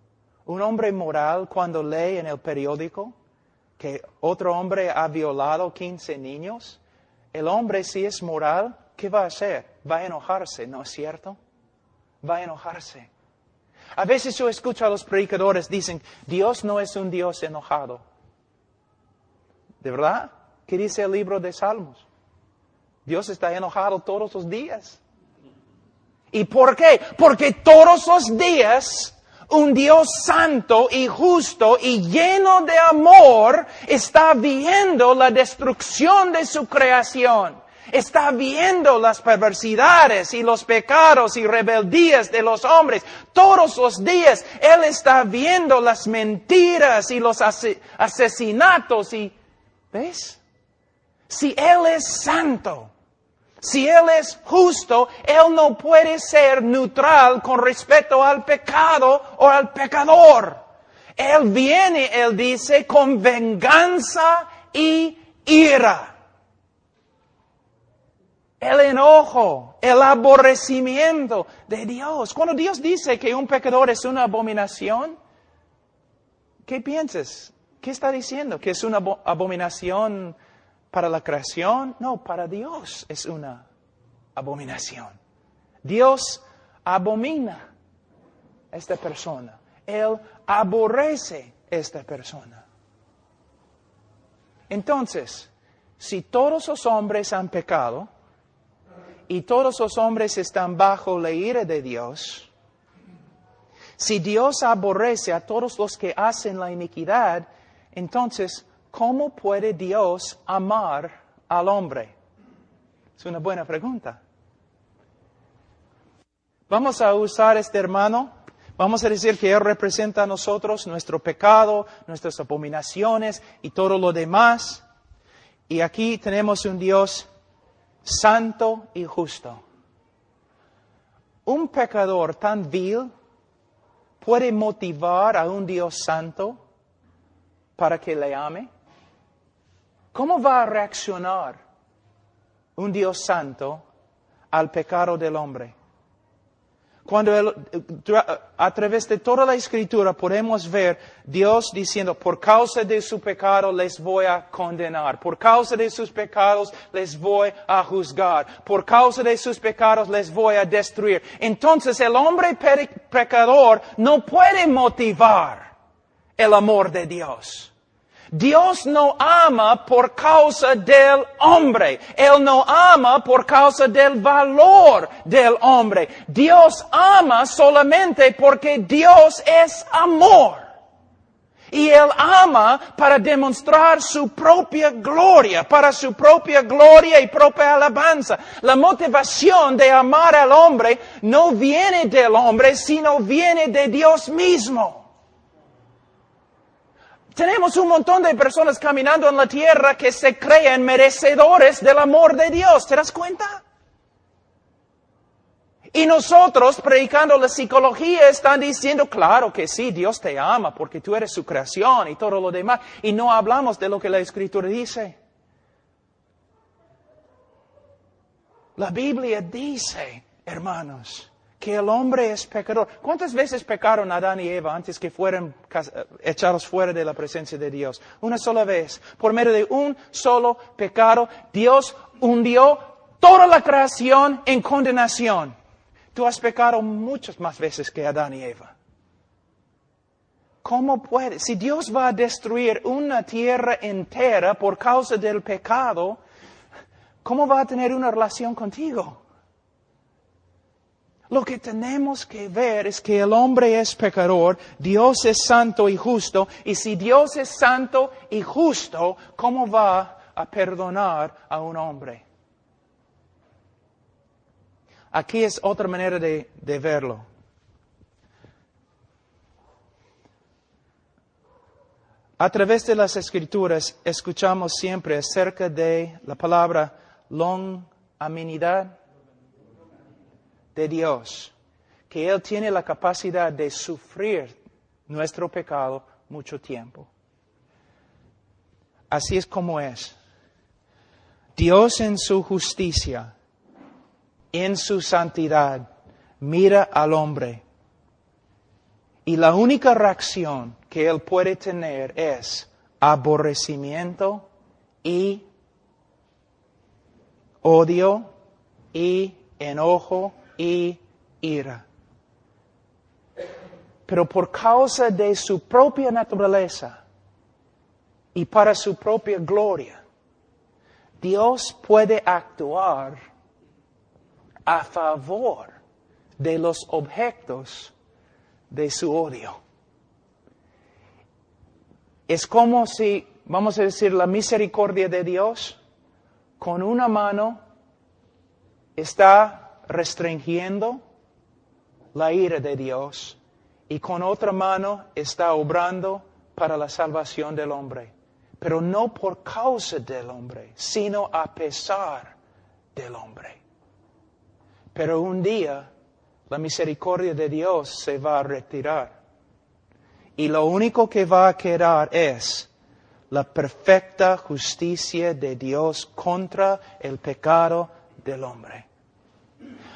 Un hombre moral cuando lee en el periódico que otro hombre ha violado 15 niños, el hombre si es moral, ¿qué va a hacer? Va a enojarse, ¿no es cierto? Va a enojarse. A veces yo escucho a los predicadores dicen, Dios no es un Dios enojado. ¿De verdad? ¿Qué dice el libro de Salmos? Dios está enojado todos los días. ¿Y por qué? Porque todos los días un Dios santo y justo y lleno de amor está viendo la destrucción de su creación. Está viendo las perversidades y los pecados y rebeldías de los hombres. Todos los días Él está viendo las mentiras y los asesinatos. ¿Ves? Si Él es santo, si Él es justo, Él no puede ser neutral con respecto al pecado o al pecador. Él viene, Él dice, con venganza y ira. El enojo, el aborrecimiento de Dios. Cuando Dios dice que un pecador es una abominación, ¿qué piensas? ¿Qué está diciendo? ¿Que es una abominación para la creación? No, para Dios es una abominación. Dios abomina a esta persona. Él aborrece a esta persona. Entonces, si todos los hombres han pecado, y todos los hombres están bajo la ira de Dios, si Dios aborrece a todos los que hacen la iniquidad, entonces, ¿cómo puede Dios amar al hombre? Es una buena pregunta. Vamos a usar este hermano. Vamos a decir que Él representa a nosotros nuestro pecado, nuestras abominaciones y todo lo demás. Y aquí tenemos un Dios santo y justo. Un pecador tan vil puede motivar a un Dios santo para que le ame. ¿Cómo va a reaccionar un Dios santo al pecado del hombre? Cuando a través de toda la Escritura podemos ver Dios diciendo, por causa de su pecado les voy a condenar, por causa de sus pecados les voy a juzgar, por causa de sus pecados les voy a destruir. Entonces el hombre pecador no puede motivar el amor de Dios. Dios no ama por causa del hombre. Él no ama por causa del valor del hombre. Dios ama solamente porque Dios es amor. Y Él ama para demostrar su propia gloria, para su propia gloria y propia alabanza. La motivación de amar al hombre no viene del hombre, sino viene de Dios mismo. Tenemos un montón de personas caminando en la tierra que se creen merecedores del amor de Dios. ¿Te das cuenta? Y nosotros, predicando la psicología, están diciendo, claro que sí, Dios te ama porque tú eres su creación y todo lo demás. Y no hablamos de lo que la Escritura dice. La Biblia dice, hermanos, que el hombre es pecador. ¿Cuántas veces pecaron Adán y Eva antes que fueran echados fuera de la presencia de Dios? Una sola vez. Por medio de un solo pecado, Dios hundió toda la creación en condenación. Tú has pecado muchas más veces que Adán y Eva. ¿Cómo puede? Si Dios va a destruir una tierra entera por causa del pecado, ¿cómo va a tener una relación contigo? Lo que tenemos que ver es que el hombre es pecador, Dios es santo y justo, y si Dios es santo y justo, ¿cómo va a perdonar a un hombre? Aquí es otra manera de verlo. A través de las Escrituras escuchamos siempre acerca de la palabra longanimidad de Dios, que Él tiene la capacidad de sufrir nuestro pecado mucho tiempo. Así es como es. Dios en su justicia, en su santidad, mira al hombre. Y la única reacción que Él puede tener es aborrecimiento y odio y enojo y ira. Pero por causa de su propia naturaleza y para su propia gloria, Dios puede actuar a favor de los objetos de su odio. Es como si, vamos a decir, la misericordia de Dios con una mano está restringiendo la ira de Dios y con otra mano está obrando para la salvación del hombre. Pero no por causa del hombre, sino a pesar del hombre. Pero un día la misericordia de Dios se va a retirar. Y lo único que va a quedar es la perfecta justicia de Dios contra el pecado del hombre.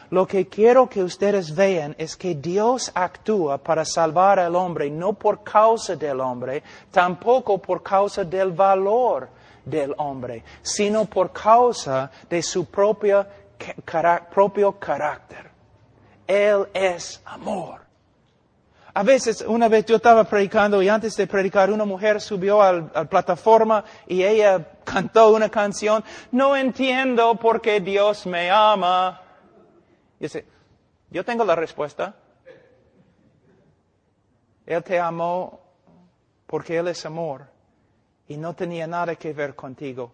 Lo que quiero que ustedes vean es que Dios actúa para salvar al hombre, no por causa del hombre, tampoco por causa del valor del hombre, sino por causa de su propio carácter. Él es amor. A veces, una vez yo estaba predicando y antes de predicar una mujer subió a la plataforma y ella cantó una canción. No entiendo por qué Dios me ama. Y dice, yo tengo la respuesta. Él te amó porque Él es amor y no tenía nada que ver contigo.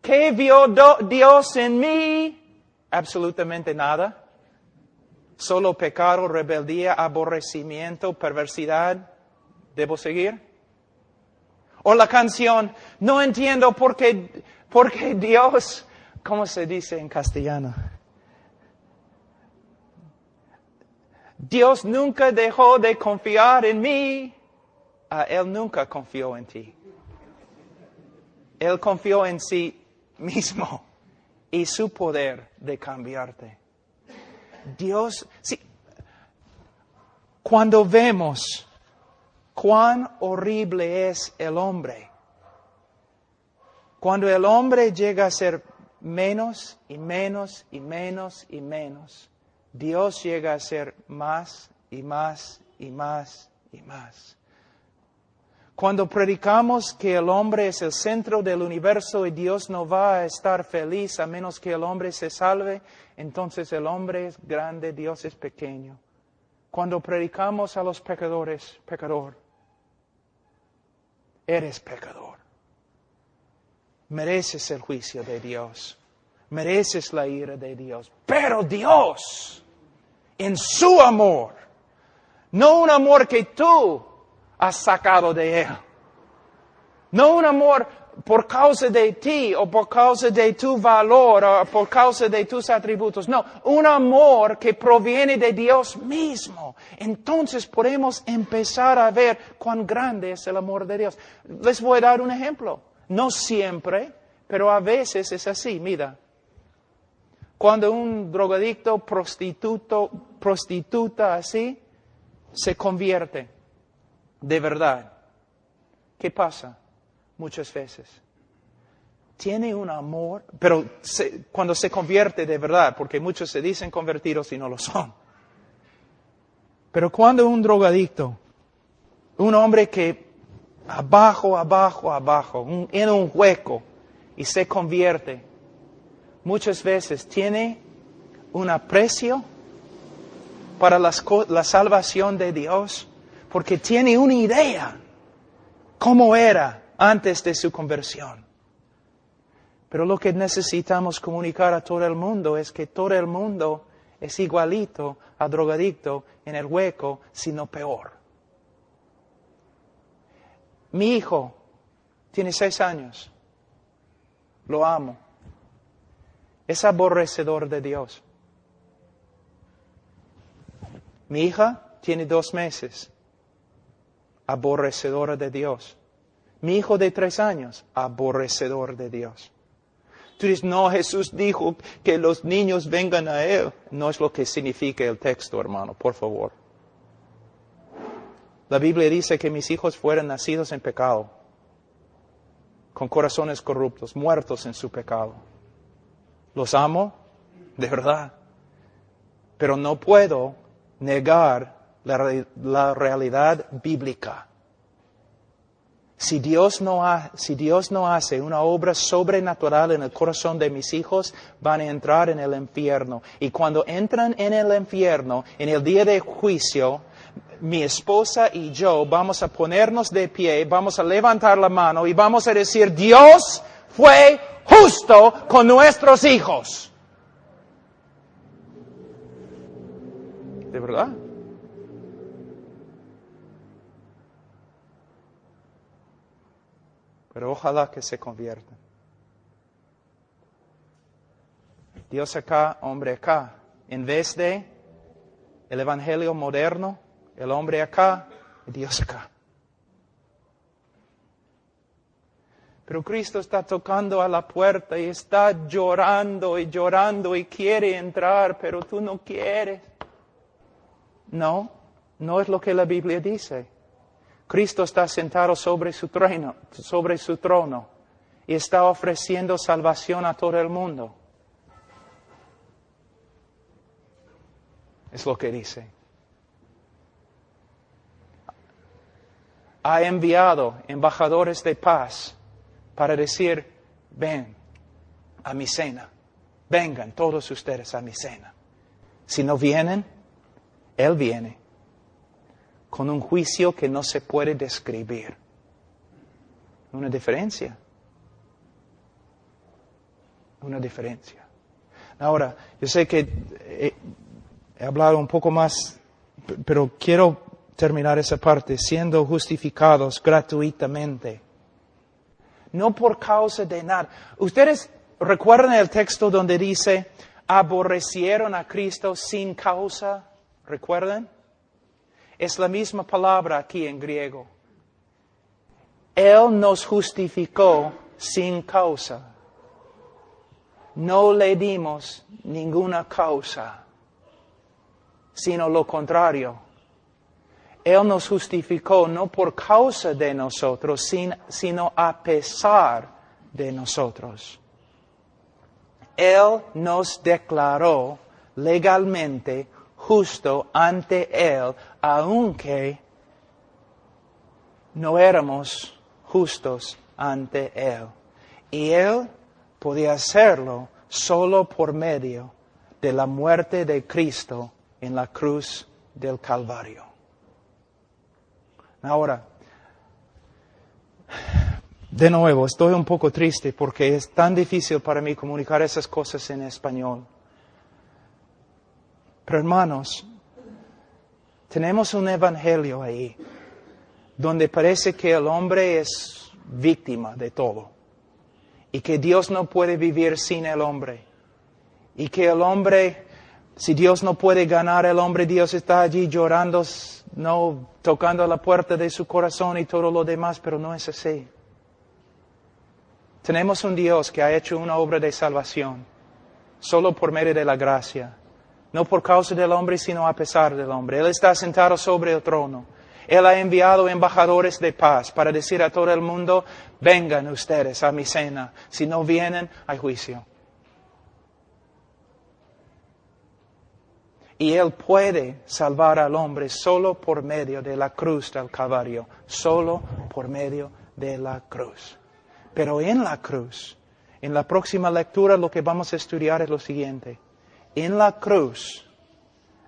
¿Qué vio Dios en mí? Absolutamente nada. Solo pecado, rebeldía, aborrecimiento, perversidad. ¿Debo seguir? O la canción, no entiendo por qué Dios, ¿cómo se dice en castellano? Dios nunca dejó de confiar en mí. Él nunca confió en ti. Él confió en sí mismo y su poder de cambiarte. Dios, sí, cuando vemos cuán horrible es el hombre, cuando el hombre llega a ser menos y menos y menos y menos, Dios llega a ser más y más y más y más. Cuando predicamos que el hombre es el centro del universo y Dios no va a estar feliz a menos que el hombre se salve, entonces el hombre es grande, Dios es pequeño. Cuando predicamos a los pecadores, pecador, eres pecador. Mereces el juicio de Dios. Mereces la ira de Dios. Pero Dios, en su amor, no un amor que tú has sacado de Él. No un amor por causa de ti o por causa de tu valor o por causa de tus atributos. No, un amor que proviene de Dios mismo. Entonces podemos empezar a ver cuán grande es el amor de Dios. Les voy a dar un ejemplo. No siempre, pero a veces es así. Mira, cuando un drogadicto, prostituta así, se convierte de verdad, ¿qué pasa? Muchas veces tiene un amor, pero cuando se convierte de verdad, porque muchos se dicen convertidos y no lo son. Pero cuando un drogadicto, un hombre que abajo, en un hueco y se convierte, muchas veces tiene un aprecio para la salvación de Dios, porque tiene una idea cómo era antes de su conversión. Pero lo que necesitamos comunicar a todo el mundo es que todo el mundo es igualito a drogadicto en el hueco, sino peor. Mi hijo tiene 6 años. Lo amo. Es aborrecedor de Dios. Mi hija tiene 2 meses. Aborrecedora de Dios. Mi hijo de 3 años. Aborrecedor de Dios. Tú dices, no, Jesús dijo que los niños vengan a Él. No es lo que significa el texto, hermano, por favor. La Biblia dice que mis hijos fueron nacidos en pecado, con corazones corruptos, muertos en su pecado. Los amo, de verdad, pero no puedo negar la realidad bíblica. Si Dios no hace una obra sobrenatural en el corazón de mis hijos, van a entrar en el infierno. Y cuando entran en el infierno, en el día de juicio, mi esposa y yo vamos a ponernos de pie, vamos a levantar la mano y vamos a decir, Dios fue justo con nuestros hijos. ¿De verdad? Pero ojalá que se conviertan. Dios acá, hombre acá. En vez de el evangelio moderno, el hombre acá y Dios acá. Pero Cristo está tocando a la puerta y está llorando y quiere entrar, pero tú no quieres. No, no es lo que la Biblia dice. Cristo está sentado sobre su trono y está ofreciendo salvación a todo el mundo. Es lo que dice. Ha enviado embajadores de paz para decir, ven a mi cena, vengan todos ustedes a mi cena. Si no vienen, Él viene con un juicio que no se puede describir. Una diferencia. Una diferencia. Ahora, yo sé que he hablado un poco más, pero quiero terminar esa parte, siendo justificados gratuitamente. No por causa de nada. ¿Ustedes recuerdan el texto donde dice, aborrecieron a Cristo sin causa? ¿Recuerdan? Es la misma palabra aquí en griego. Él nos justificó sin causa. No le dimos ninguna causa, sino lo contrario. Él nos justificó no por causa de nosotros, sino a pesar de nosotros. Él nos declaró legalmente justo ante Él, aunque no éramos justos ante Él. Y Él podía hacerlo solo por medio de la muerte de Cristo en la cruz del Calvario. Ahora, de nuevo, estoy un poco triste porque es tan difícil para mí comunicar esas cosas en español. Pero hermanos, tenemos un evangelio ahí, donde parece que el hombre es víctima de todo, y que Dios no puede vivir sin el hombre, y que el hombre, si Dios no puede ganar el hombre, Dios está allí llorando, no tocando a la puerta de su corazón y todo lo demás, pero no es así. Tenemos un Dios que ha hecho una obra de salvación, solo por medio de la gracia. No por causa del hombre, sino a pesar del hombre. Él está sentado sobre el trono. Él ha enviado embajadores de paz para decir a todo el mundo, vengan ustedes a mi cena. Si no vienen, hay juicio. Y Él puede salvar al hombre solo por medio de la cruz del Calvario. Solo por medio de la cruz. Pero en la cruz, en la próxima lectura lo que vamos a estudiar es lo siguiente. En la cruz,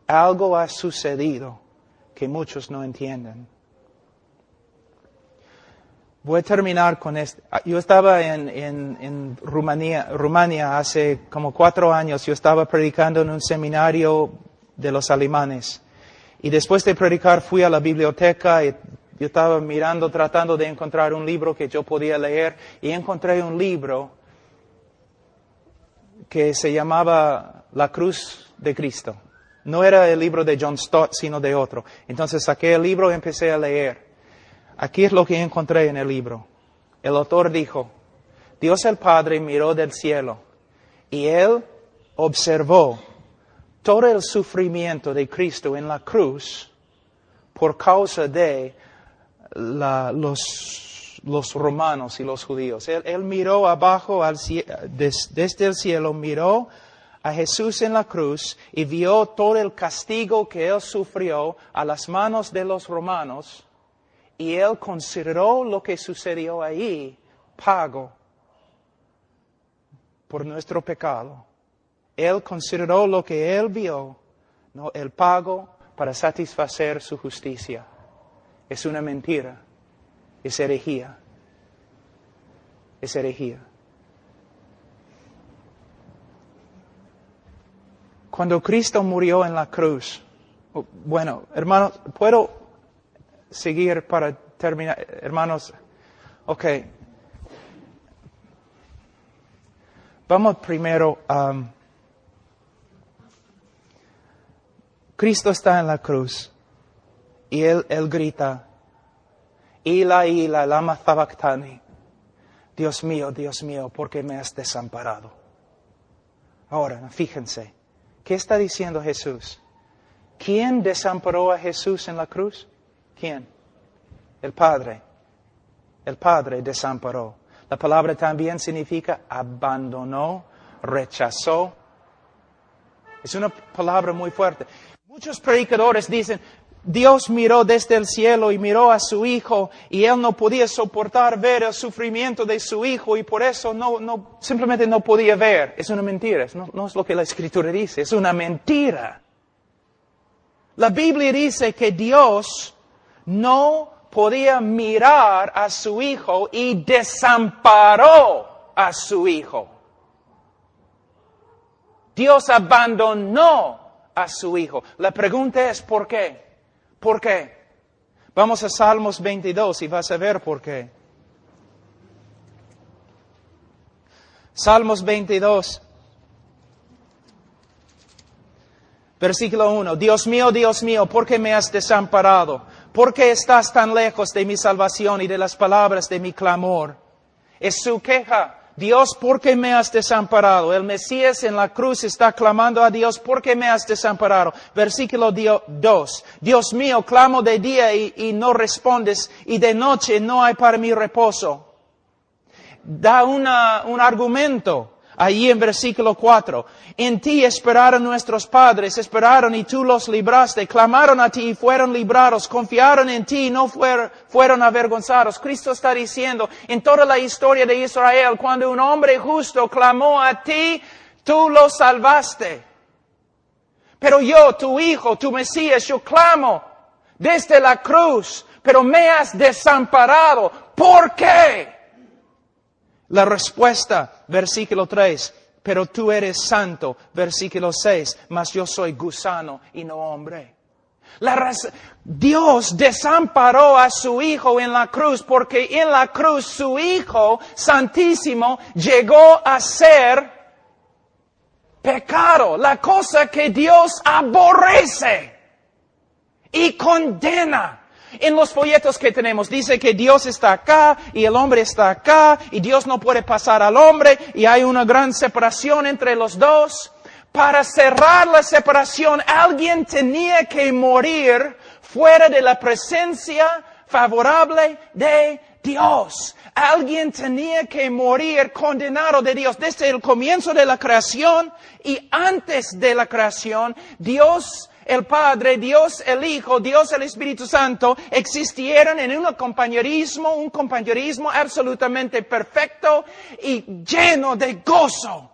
algo ha sucedido que muchos no entienden. Voy a terminar con esto. Yo estaba en Rumania hace como 4 años. Yo estaba predicando en un seminario de los alemanes. Y después de predicar fui a la biblioteca y yo estaba mirando, tratando de encontrar un libro que yo podía leer, y encontré un libro que se llamaba La Cruz de Cristo. No era el libro de John Stott, sino de otro. Entonces saqué el libro y empecé a leer. Aquí es lo que encontré en el libro. El autor dijo, Dios el Padre miró del cielo y Él observó todo el sufrimiento de Cristo en la cruz por causa de los romanos y los judíos. Él miró abajo, desde el cielo, miró a Jesús en la cruz y vio todo el castigo que Él sufrió a las manos de los romanos, y Él consideró lo que sucedió ahí pago por nuestro pecado. Él consideró lo que Él vio, ¿no?, el pago para satisfacer su justicia. Es una mentira. Es herejía. Es herejía. Cuando Cristo murió en la cruz, bueno, hermanos, ¿puedo seguir para terminar? Hermanos, ok. Vamos primero a... Cristo está en la cruz y Él grita, Ila, lama sabactani. Dios mío, ¿por qué me has desamparado? Ahora, fíjense, ¿qué está diciendo Jesús? ¿Quién desamparó a Jesús en la cruz? ¿Quién? El Padre. El Padre desamparó. La palabra también significa abandonó, rechazó. Es una palabra muy fuerte. Muchos predicadores dicen, Dios miró desde el cielo y miró a su Hijo y Él no podía soportar ver el sufrimiento de su Hijo y por eso simplemente no podía ver. Es una mentira, no es lo que la Escritura dice, es una mentira. La Biblia dice que Dios no podía mirar a su Hijo y desamparó a su Hijo. Dios abandonó a su Hijo. La pregunta es, ¿por qué? ¿Por qué? Vamos a Salmos 22 y vas a ver por qué. Salmos 22, versículo 1. Dios mío, ¿por qué me has desamparado? ¿Por qué estás tan lejos de mi salvación y de las palabras de mi clamor? Es su queja. Dios, ¿por qué me has desamparado? El Mesías en la cruz está clamando a Dios, ¿por qué me has desamparado? Versículo 2. Dios mío, clamo de día y no respondes, y de noche no hay para mi reposo. Da un argumento ahí en versículo 4. En ti esperaron nuestros padres, esperaron y tú los libraste, clamaron a ti y fueron librados, confiaron en ti y no fueron avergonzados. Cristo está diciendo, en toda la historia de Israel, cuando un hombre justo clamó a ti, tú lo salvaste. Pero yo, tu Hijo, tu Mesías, yo clamo desde la cruz, pero me has desamparado. ¿Por qué? La respuesta, versículo 3, pero tú eres santo, versículo 6, mas yo soy gusano y no hombre. Dios desamparó a su Hijo en la cruz porque en la cruz su Hijo Santísimo llegó a ser pecado, la cosa que Dios aborrece y condena. En los folletos que tenemos dice que Dios está acá y el hombre está acá y Dios no puede pasar al hombre y hay una gran separación entre los dos. Para cerrar la separación, alguien tenía que morir fuera de la presencia favorable de Dios. Alguien tenía que morir condenado de Dios. Desde el comienzo de la creación y antes de la creación, Dios el Padre, Dios el Hijo, Dios el Espíritu Santo existieron en un compañerismo absolutamente perfecto y lleno de gozo.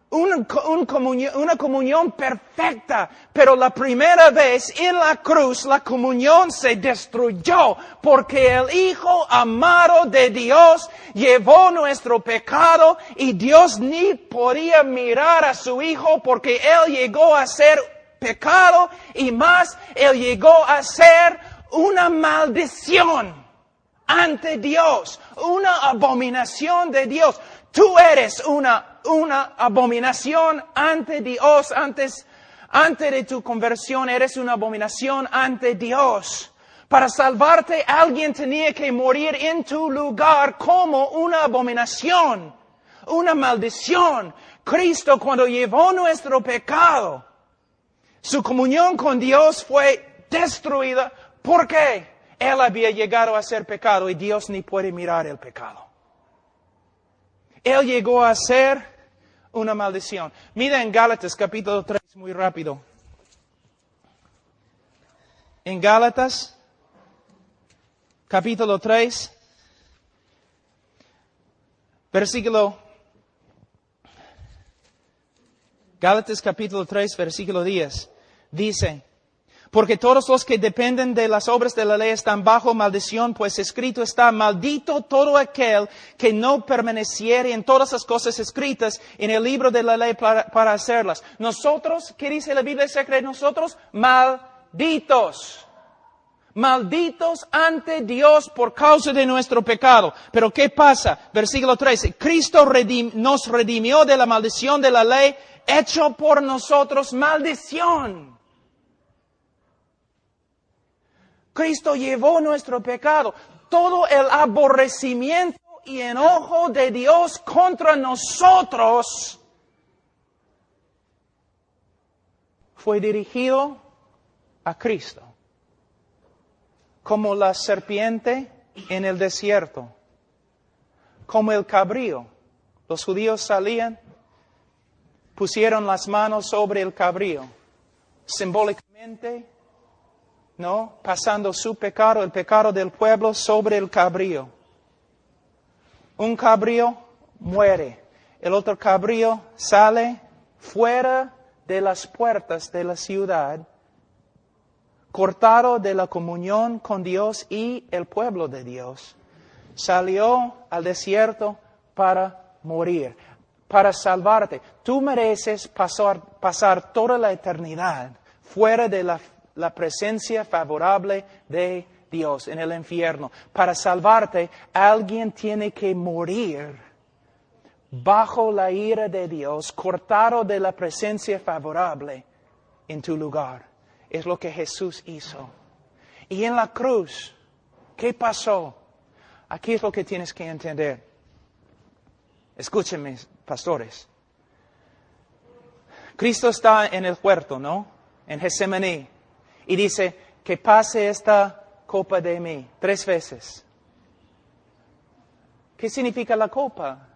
Una comunión perfecta, pero la primera vez en la cruz la comunión se destruyó porque el Hijo amado de Dios llevó nuestro pecado y Dios ni podía mirar a su Hijo porque Él llegó a ser pecado y más, Él llegó a ser una maldición ante Dios, una abominación de Dios. Tú eres una abominación ante Dios. Antes de tu conversión eres una abominación ante Dios. Para salvarte, alguien tenía que morir en tu lugar como una abominación, una maldición. Cristo, cuando llevó nuestro pecado, su comunión con Dios fue destruida. ¿Por qué? Él había llegado a ser pecado y Dios ni puede mirar el pecado. Él llegó a ser una maldición. Mira en Gálatas capítulo 3, muy rápido. En Gálatas capítulo 3, Gálatas capítulo 3, versículo 10, dice: porque todos los que dependen de las obras de la ley están bajo maldición, pues escrito está: maldito todo aquel que no permaneciere en todas las cosas escritas en el libro de la ley para hacerlas. Nosotros, ¿qué dice la Biblia secreta? Nosotros, malditos. Malditos ante Dios por causa de nuestro pecado. Pero ¿qué pasa? Versículo 13. Cristo nos redimió de la maldición de la ley, hecho por nosotros maldición. Cristo llevó nuestro pecado. Todo el aborrecimiento y enojo de Dios contra nosotros fue dirigido a Cristo. Como la serpiente en el desierto, como el cabrío. Los judíos salían, pusieron las manos sobre el cabrío, simbólicamente, ¿no? Pasando su pecado, el pecado del pueblo, sobre el cabrío. Un cabrío muere, el otro cabrío sale fuera de las puertas de la ciudad, cortado de la comunión con Dios y el pueblo de Dios. Salió al desierto para morir, para salvarte. Tú mereces pasar toda la eternidad fuera de la presencia favorable de Dios en el infierno. Para salvarte, alguien tiene que morir bajo la ira de Dios, cortado de la presencia favorable en tu lugar. Es lo que Jesús hizo. Y en la cruz, ¿qué pasó? Aquí es lo que tienes que entender. Escúchenme, pastores. Cristo está en el huerto, ¿no? En Getsemaní. Y dice, que pase esta copa de mí 3 veces. ¿Qué significa la copa?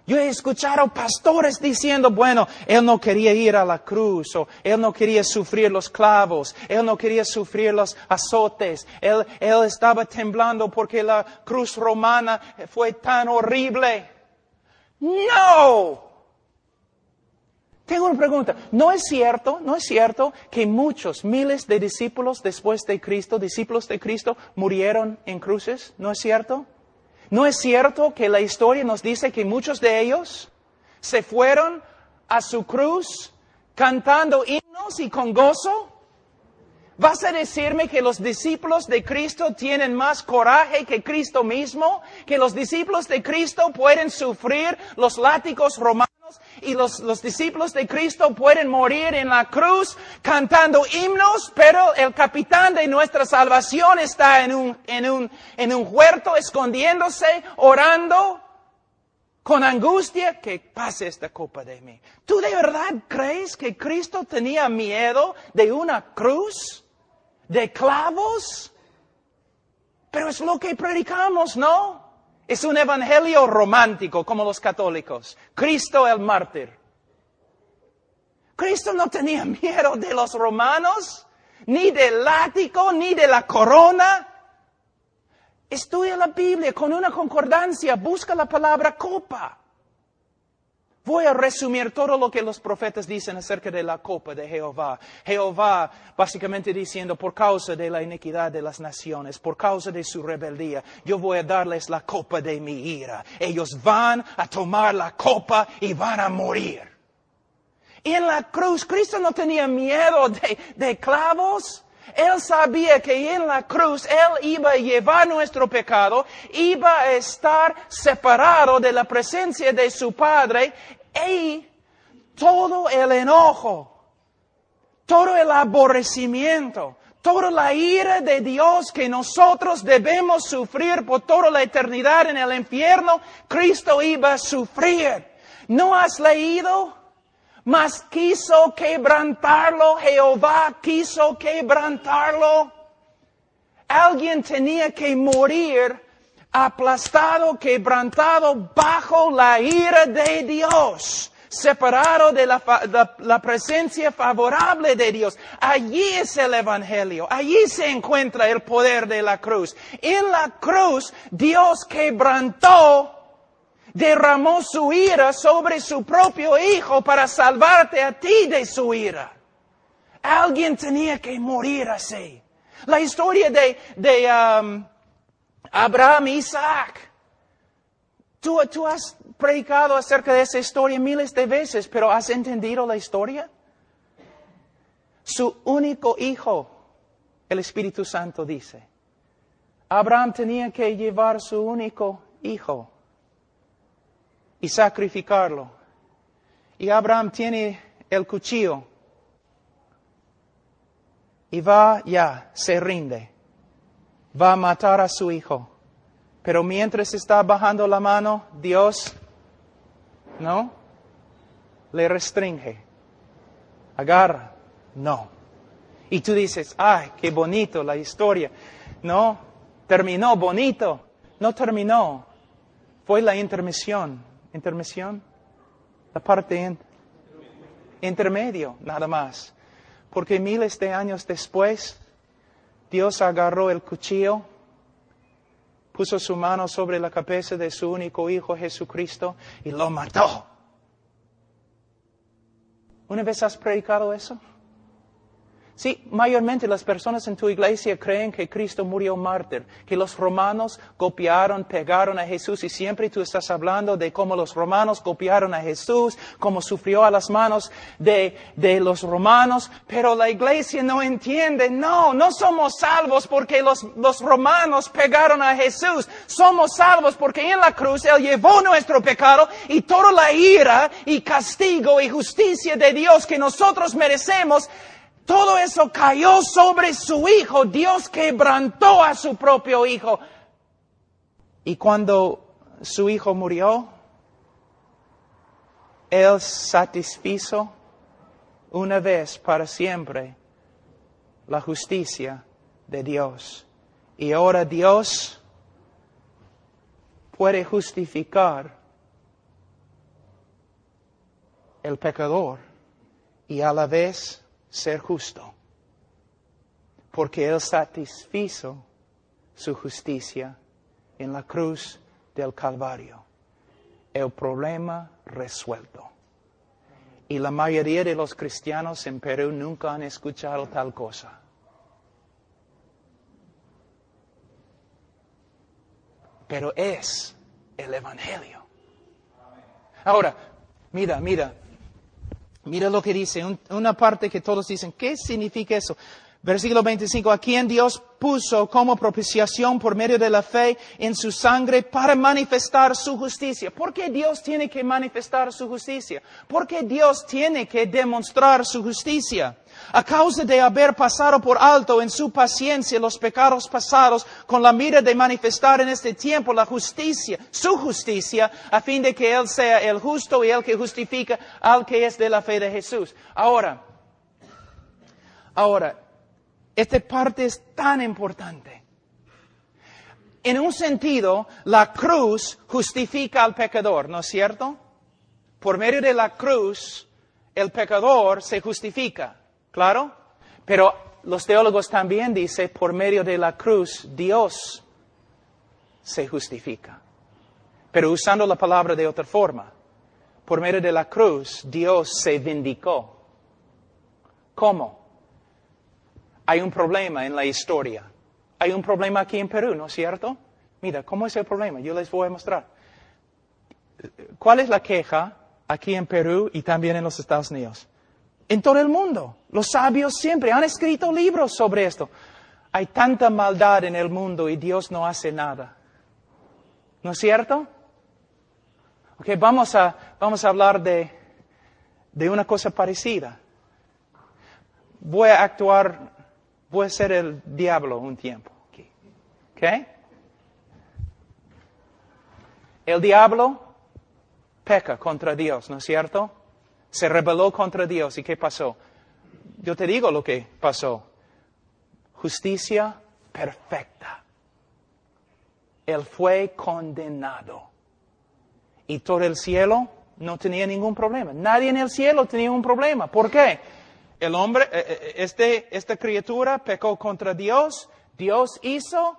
Yo he escuchado pastores diciendo, bueno, Él no quería ir a la cruz, o Él no quería sufrir los clavos, Él no quería sufrir los azotes, Él estaba temblando porque la cruz romana fue tan horrible. ¡No! Tengo una pregunta. ¿No es cierto que muchos, miles de discípulos después de Cristo, discípulos de Cristo, murieron en cruces? ¿No es cierto? ¿No es cierto que la historia nos dice que muchos de ellos se fueron a su cruz cantando himnos y con gozo? ¿Vas a decirme que los discípulos de Cristo tienen más coraje que Cristo mismo? ¿Que los discípulos de Cristo pueden sufrir los látigos romanos? Y los discípulos de Cristo pueden morir en la cruz cantando himnos, pero el capitán de nuestra salvación está en un huerto escondiéndose, orando con angustia, que pase esta copa de mí. ¿Tú de verdad crees que Cristo tenía miedo de una cruz? ¿De clavos? Pero es lo que predicamos, ¿no? Es un evangelio romántico, como los católicos. Cristo el mártir. Cristo no tenía miedo de los romanos, ni del látigo, ni de la corona. Estudia la Biblia con una concordancia, busca la palabra copa. Voy a resumir todo lo que los profetas dicen acerca de la copa de Jehová. Jehová básicamente diciendo, por causa de la iniquidad de las naciones, por causa de su rebeldía, yo voy a darles la copa de mi ira. Ellos van a tomar la copa y van a morir. Y en la cruz, Cristo no tenía miedo de clavos. Él sabía que en la cruz Él iba a llevar nuestro pecado, iba a estar separado de la presencia de su Padre y todo el enojo, todo el aborrecimiento, toda la ira de Dios que nosotros debemos sufrir por toda la eternidad en el infierno, Cristo iba a sufrir. ¿No has leído? Mas quiso quebrantarlo, Jehová quiso quebrantarlo. Alguien tenía que morir aplastado, quebrantado bajo la ira de Dios, separado de la presencia favorable de Dios. Allí es el Evangelio, allí se encuentra el poder de la cruz. En la cruz Dios quebrantó, derramó su ira sobre su propio Hijo para salvarte a ti de su ira. Alguien tenía que morir así. La historia de Abraham y Isaac. Tú has predicado acerca de esa historia miles de veces, pero ¿has entendido la historia? Su único hijo, el Espíritu Santo dice. Abraham tenía que llevar su único hijo y sacrificarlo. Y Abraham tiene el cuchillo y se rinde. Va a matar a su hijo. Pero mientras está bajando la mano, Dios, ¿no? Le restringe. Agarra. No. Y tú dices, ay, qué bonito la historia. No, terminó bonito. No terminó. Fue la intermisión. ¿Intermisión? La parte intermedio, nada más. Porque miles de años después, Dios agarró el cuchillo, puso su mano sobre la cabeza de su único Hijo Jesucristo y lo mató. ¿Una vez has predicado eso? Sí, mayormente las personas en tu iglesia creen que Cristo murió mártir, que los romanos golpearon, pegaron a Jesús y siempre tú estás hablando de cómo los romanos golpearon a Jesús, cómo sufrió a las manos de los romanos, pero la iglesia no entiende, no somos salvos porque los romanos pegaron a Jesús, somos salvos porque en la cruz Él llevó nuestro pecado y toda la ira y castigo y justicia de Dios que nosotros merecemos. Todo eso cayó sobre su Hijo. Dios quebrantó a su propio Hijo. Y cuando su Hijo murió, Él satisfizo una vez para siempre la justicia de Dios. Y ahora Dios puede justificar el pecador y a la vez ser justo, porque Él satisfizo su justicia en la cruz del Calvario. El problema resuelto. Y la mayoría de los cristianos en Perú nunca han escuchado tal cosa. Pero es el Evangelio. Ahora, mira lo que dice, una parte que todos dicen, ¿qué significa eso? Versículo 25, a quien Dios puso como propiciación por medio de la fe en su sangre para manifestar su justicia. ¿Por qué Dios tiene que manifestar su justicia? ¿Por qué Dios tiene que demostrar su justicia? A causa de haber pasado por alto en su paciencia los pecados pasados, con la mira de manifestar en este tiempo la justicia, su justicia, a fin de que Él sea el justo y el que justifica al que es de la fe de Jesús. Ahora, esta parte es tan importante. En un sentido, la cruz justifica al pecador, ¿no es cierto? Por medio de la cruz, el pecador se justifica, ¿claro? Pero los teólogos también dicen, por medio de la cruz, Dios se justifica. Pero usando la palabra de otra forma, por medio de la cruz, Dios se vindicó. ¿Cómo? Hay un problema en la historia. Hay un problema aquí en Perú, ¿no es cierto? Mira, ¿cómo es el problema? Yo les voy a mostrar. ¿Cuál es la queja aquí en Perú y también en los Estados Unidos? En todo el mundo. Los sabios siempre han escrito libros sobre esto. Hay tanta maldad en el mundo y Dios no hace nada. ¿No es cierto? Ok, vamos a hablar de una cosa parecida. Voy a ser el diablo un tiempo. ¿Ok? El diablo peca contra Dios, ¿no es cierto? Se rebeló contra Dios. ¿Y qué pasó? Yo te digo lo que pasó. Justicia perfecta. Él fue condenado. Y todo el cielo no tenía ningún problema. Nadie en el cielo tenía un problema. ¿Por qué? El hombre, esta criatura pecó contra Dios. Dios hizo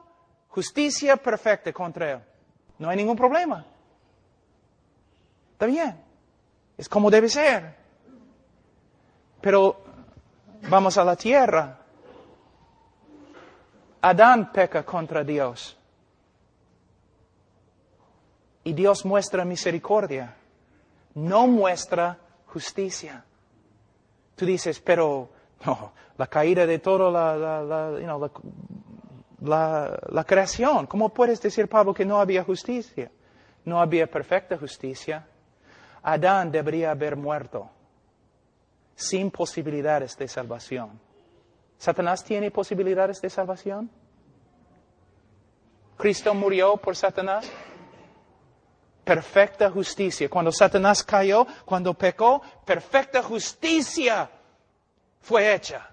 justicia perfecta contra él. No hay ningún problema. Está bien. Es como debe ser. Pero vamos a la tierra. Adán peca contra Dios. Y Dios muestra misericordia. No muestra justicia. Tú dices, pero no, la caída de toda la creación. ¿Cómo puedes decir, Pablo, que no había justicia? No había perfecta justicia. Adán debería haber muerto sin posibilidades de salvación. ¿Satanás tiene posibilidades de salvación? ¿Cristo murió por Satanás? Perfecta justicia. Cuando Satanás cayó, cuando pecó, perfecta justicia fue hecha.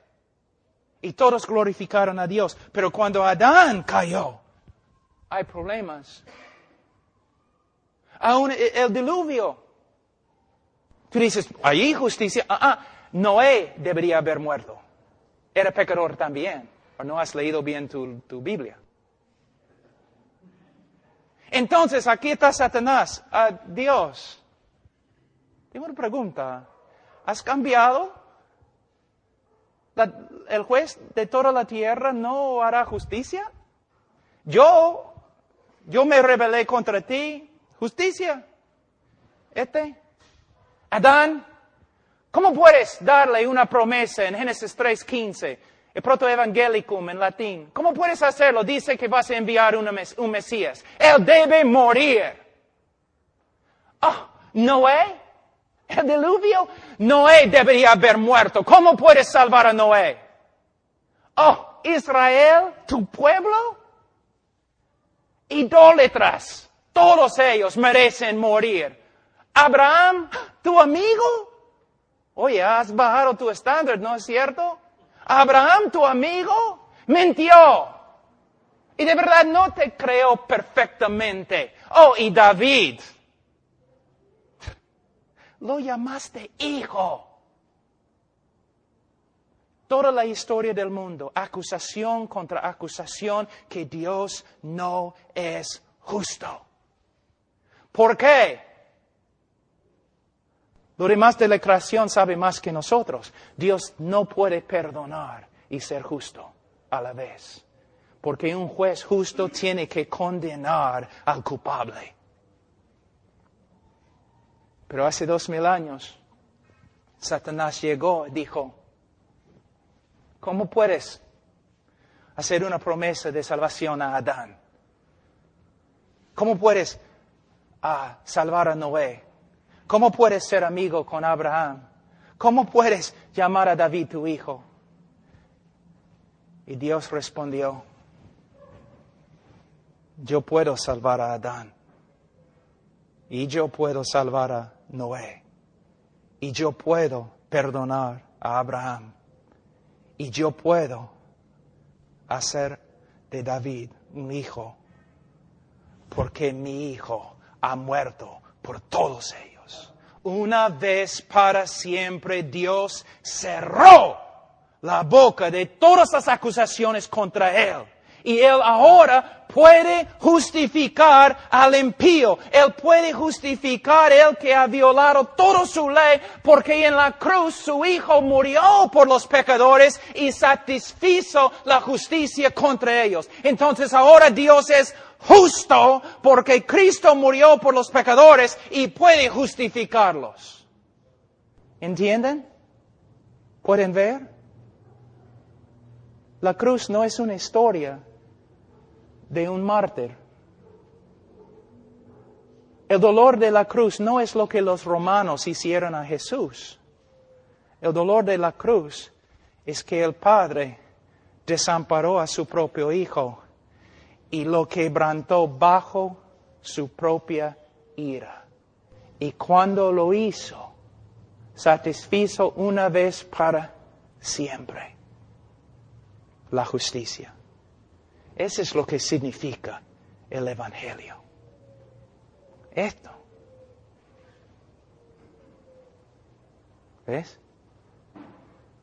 Y todos glorificaron a Dios. Pero cuando Adán cayó, hay problemas. Aún el diluvio. Tú dices, ¿hay justicia? Noé debería haber muerto. Era pecador también. ¿O no has leído bien tu Biblia? Entonces, aquí está Satanás. Dios. Tengo una pregunta. ¿Has cambiado? ¿El juez de toda la tierra no hará justicia? Yo me rebelé contra ti. Justicia. Adán, ¿cómo puedes darle una promesa en Génesis 3:15? El protoevangelicum en latín. ¿Cómo puedes hacerlo? Dice que vas a enviar un Mesías. Él debe morir. Noé, el diluvio. Noé debería haber muerto. ¿Cómo puedes salvar a Noé? Israel, tu pueblo. Idólatras. Todos ellos merecen morir. Abraham, tu amigo. Oye, has bajado tu estándar, ¿no es cierto? Abraham, tu amigo, mintió. Y de verdad no te creó perfectamente. Y David, lo llamaste hijo. Toda la historia del mundo, acusación contra acusación, que Dios no es justo. ¿Por qué? Lo demás de la creación sabe más que nosotros. Dios no puede perdonar y ser justo a la vez. Porque un juez justo tiene que condenar al culpable. Pero hace 2000 años, Satanás llegó y dijo, ¿cómo puedes hacer una promesa de salvación a Adán? ¿Cómo puedes salvar a Noé? ¿Cómo puedes ser amigo con Abraham? ¿Cómo puedes llamar a David tu hijo? Y Dios respondió, yo puedo salvar a Adán. Y yo puedo salvar a Noé. Y yo puedo perdonar a Abraham. Y yo puedo hacer de David un hijo. Porque mi hijo ha muerto por todos ellos. Una vez para siempre Dios cerró la boca de todas las acusaciones contra él. Y él ahora puede justificar al impío. Él puede justificar el que ha violado toda su ley, porque en la cruz su Hijo murió por los pecadores y satisfizo la justicia contra ellos. Entonces ahora Dios es justo porque Cristo murió por los pecadores y puede justificarlos. ¿Entienden? ¿Pueden ver? La cruz no es una historia de un mártir. El dolor de la cruz no es lo que los romanos hicieron a Jesús. El dolor de la cruz es que el Padre desamparó a su propio Hijo y lo quebrantó bajo su propia ira. Y cuando lo hizo, satisfizo una vez para siempre la justicia. Eso es lo que significa el Evangelio. Esto. ¿Ves?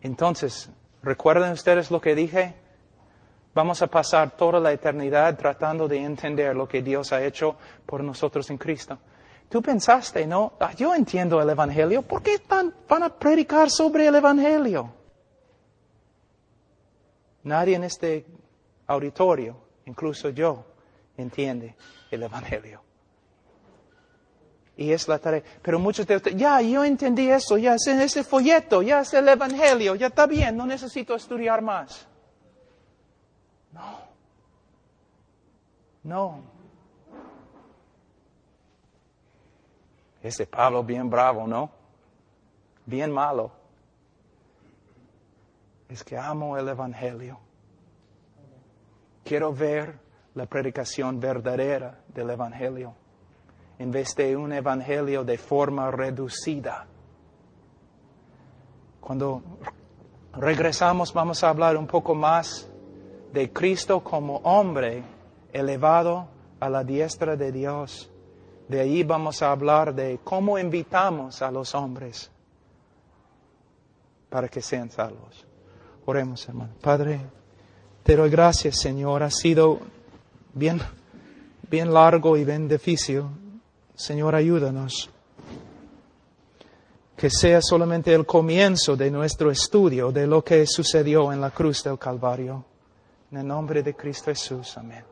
Entonces, ¿recuerdan ustedes lo que dije? Vamos a pasar toda la eternidad tratando de entender lo que Dios ha hecho por nosotros en Cristo. Tú pensaste, ¿no? Yo entiendo el Evangelio. ¿Por qué van a predicar sobre el Evangelio? Nadie en este auditorio, incluso yo, entiende el Evangelio. Y es la tarea. Pero muchos de ustedes, yo entendí eso, ya es en ese folleto, ya es el Evangelio, ya está bien, no necesito estudiar más. No. Ese Pablo bien bravo, ¿no? Bien malo. Es que amo el Evangelio. Quiero ver la predicación verdadera del Evangelio, en vez de un Evangelio de forma reducida. Cuando regresamos vamos a hablar un poco más de Cristo como hombre elevado a la diestra de Dios. De ahí vamos a hablar de cómo invitamos a los hombres para que sean salvos. Oremos, hermano. Padre, te doy gracias, Señor. Ha sido bien largo y bien difícil. Señor, ayúdanos. Que sea solamente el comienzo de nuestro estudio de lo que sucedió en la cruz del Calvario. En el nombre de Cristo Jesús. Amén.